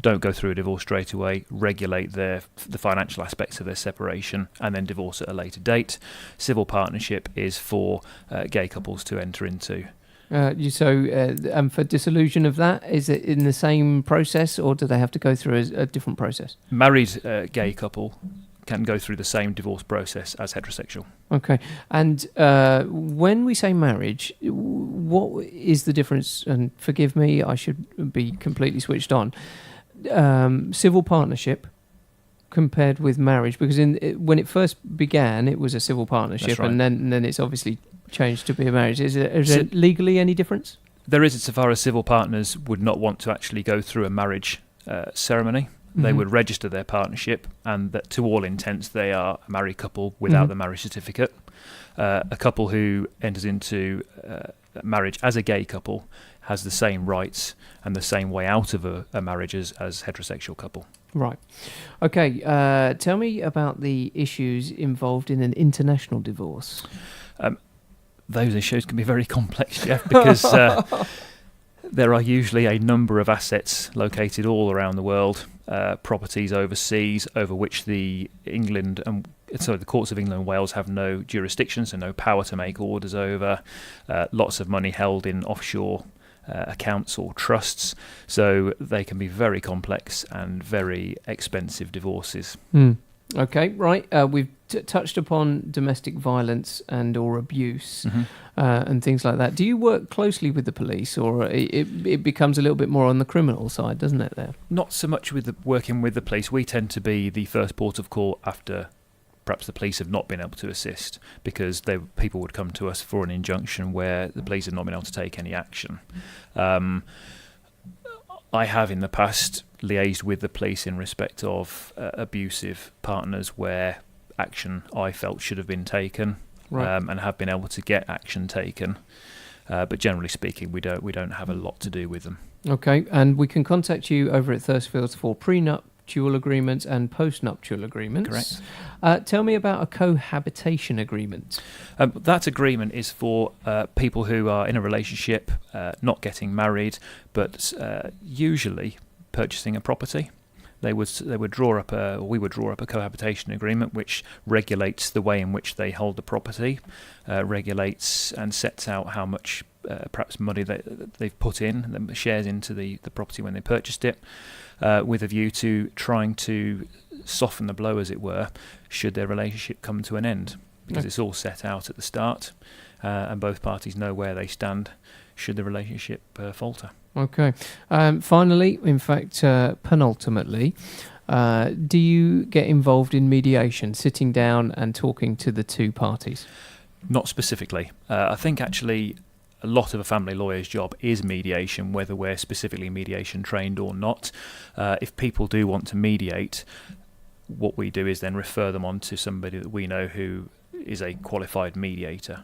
don't go through a divorce straight away, regulate the financial aspects of their separation and then divorce at a later date. Civil partnership is for gay couples to enter into. And for dissolution of that, is it in the same process or do they have to go through a different process? Married gay couple can go through the same divorce process as heterosexual. Okay. And when we say marriage, what is the difference? And forgive me, I should be completely switched on. Civil partnership compared with marriage, because when it first began, it was a civil partnership, right. and then it's obviously changed to be a marriage. Is there legally any difference? There is, insofar as civil partners would not want to actually go through a marriage ceremony. They would register their partnership, and that to all intents they are a married couple without the marriage certificate. A couple who enters into marriage as a gay couple has the same rights and the same way out of a marriage as heterosexual couple. Right. Okay. Tell me about the issues involved in an international divorce. Those issues can be very complex, Geoff, because there are usually a number of assets located all around the world, properties overseas over which the courts of England and Wales have no jurisdiction, so no power to make orders over. Lots of money held in offshore accounts or trusts, so they can be very complex and very expensive divorces. Okay, right. We've touched upon domestic violence and or abuse and things like that. Do you work closely with the police, or it becomes a little bit more on the criminal side, doesn't it, there? Not so much with working with the police. We tend to be the first port of call after perhaps the police have not been able to assist, because people would come to us for an injunction where the police have not been able to take any action. I have in the past liaised with the police in respect of abusive partners where action I felt should have been taken, and have been able to get action taken. But generally speaking, we don't have a lot to do with them. Okay, and we can contact you over at Thursfields for prenuptial agreements and postnuptial agreements. Correct. Tell me about a cohabitation agreement. That agreement is for people who are in a relationship, not getting married, but usually purchasing a property. We would draw up a cohabitation agreement which regulates the way in which they hold the property, regulates and sets out how much perhaps money they've put in, shares into the property when they purchased it, with a view to trying to soften the blow, as it were, should their relationship come to an end, because it's all set out at the start, and both parties know where they stand should the relationship falter. Okay. Finally, in fact, penultimately, do you get involved in mediation, sitting down and talking to the two parties? Not specifically. I think actually a lot of a family lawyer's job is mediation, whether we're specifically mediation trained or not. If people do want to mediate, what we do is then refer them on to somebody that we know who is a qualified mediator.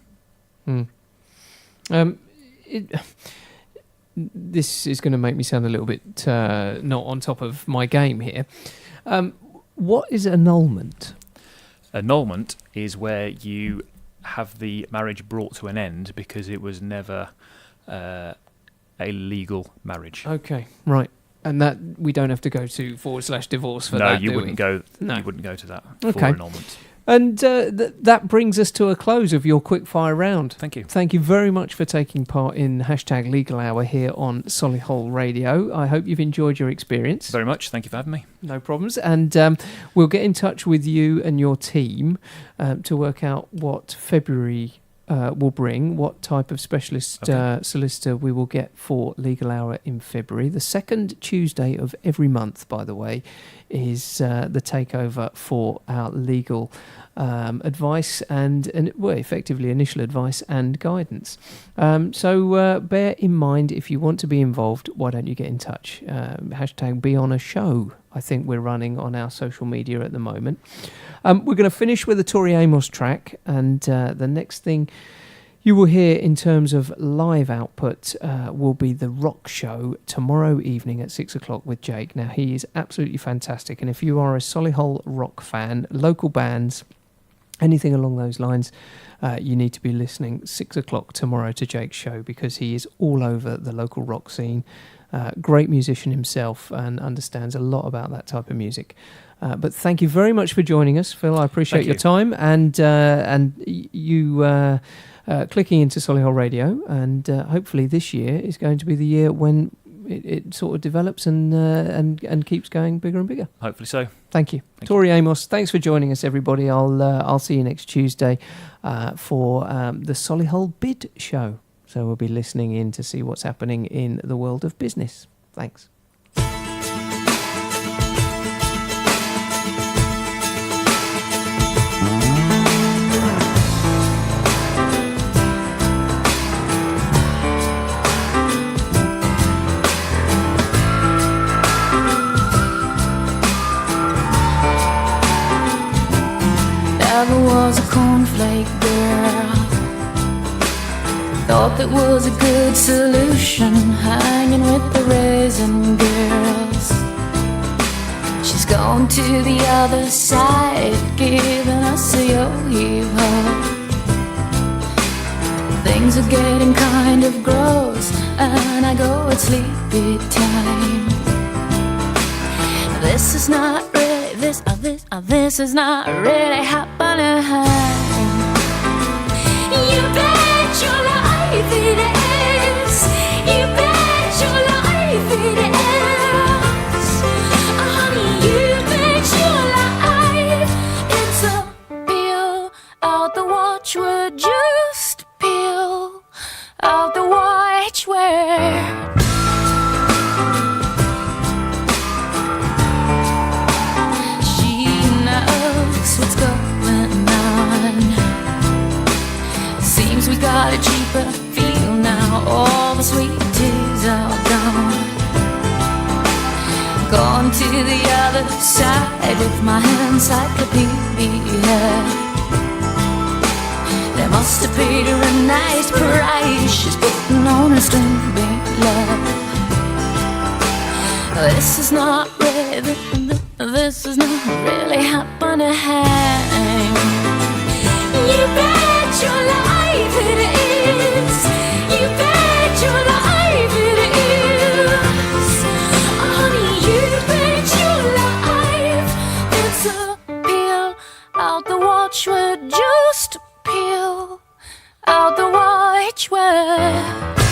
This is going to make me sound a little bit not on top of my game here. What is annulment? Annulment is where you have the marriage brought to an end because it was never a legal marriage. Okay, right. And that we don't have to go to /divorce for that. No, you wouldn't go to that for annulment. And that brings us to a close of your quickfire round. Thank you. Thank you very much for taking part in #LegalHour here on Solihull Radio. I hope you've enjoyed your experience. Very much. Thank you for having me. No problems. And we'll get in touch with you and your team to work out what February will bring, what type of specialist solicitor we will get for Legal Hour in February. The second Tuesday of every month, by the way, is the takeover for our legal advice and effectively initial advice and guidance. So bear in mind, if you want to be involved, why don't you get in touch? #BeOnAShow, I think we're running on our social media at the moment. We're going to finish with a Tori Amos track, and the next thing you will hear in terms of live output will be The Rock Show tomorrow evening at 6 o'clock with Jake. Now, he is absolutely fantastic, and if you are a Solihull rock fan, local bands, anything along those lines, you need to be listening 6 o'clock tomorrow to Jake's show, because he is all over the local rock scene. Great musician himself and understands a lot about that type of music. But thank you very much for joining us, Phill. I appreciate your time and you clicking into Solihull Radio. And hopefully this year is going to be the year when it sort of develops and keeps going bigger and bigger. Hopefully so. Thank you. Tori Amos, thanks for joining us, everybody. I'll see you next Tuesday for the Solihull Bid Show. So we'll be listening in to see what's happening in the world of business. Thanks. ever was a cornflake girl. Thought that was a good solution, hanging with the raisin girls. She's gone to the other side, giving us a yo-yo. Things are getting kind of gross, and I go at sleepy time. This is not really, this is not really happening. You bet your life it is. You bet your life it is. Honey, you bet your life it's a peel out the watchword. Just peel out the watchword. What's going on? Seems we got a cheaper feel now. All the sweet teas are gone. Gone to the other side with my encyclopedia. They must have paid her a nice price. She's putting on a string love. This is not really, this is not really happening. You bet your life it is. You bet your life it is. Honey, you bet your life it's a peel out the watchword. Just peel out the watchword.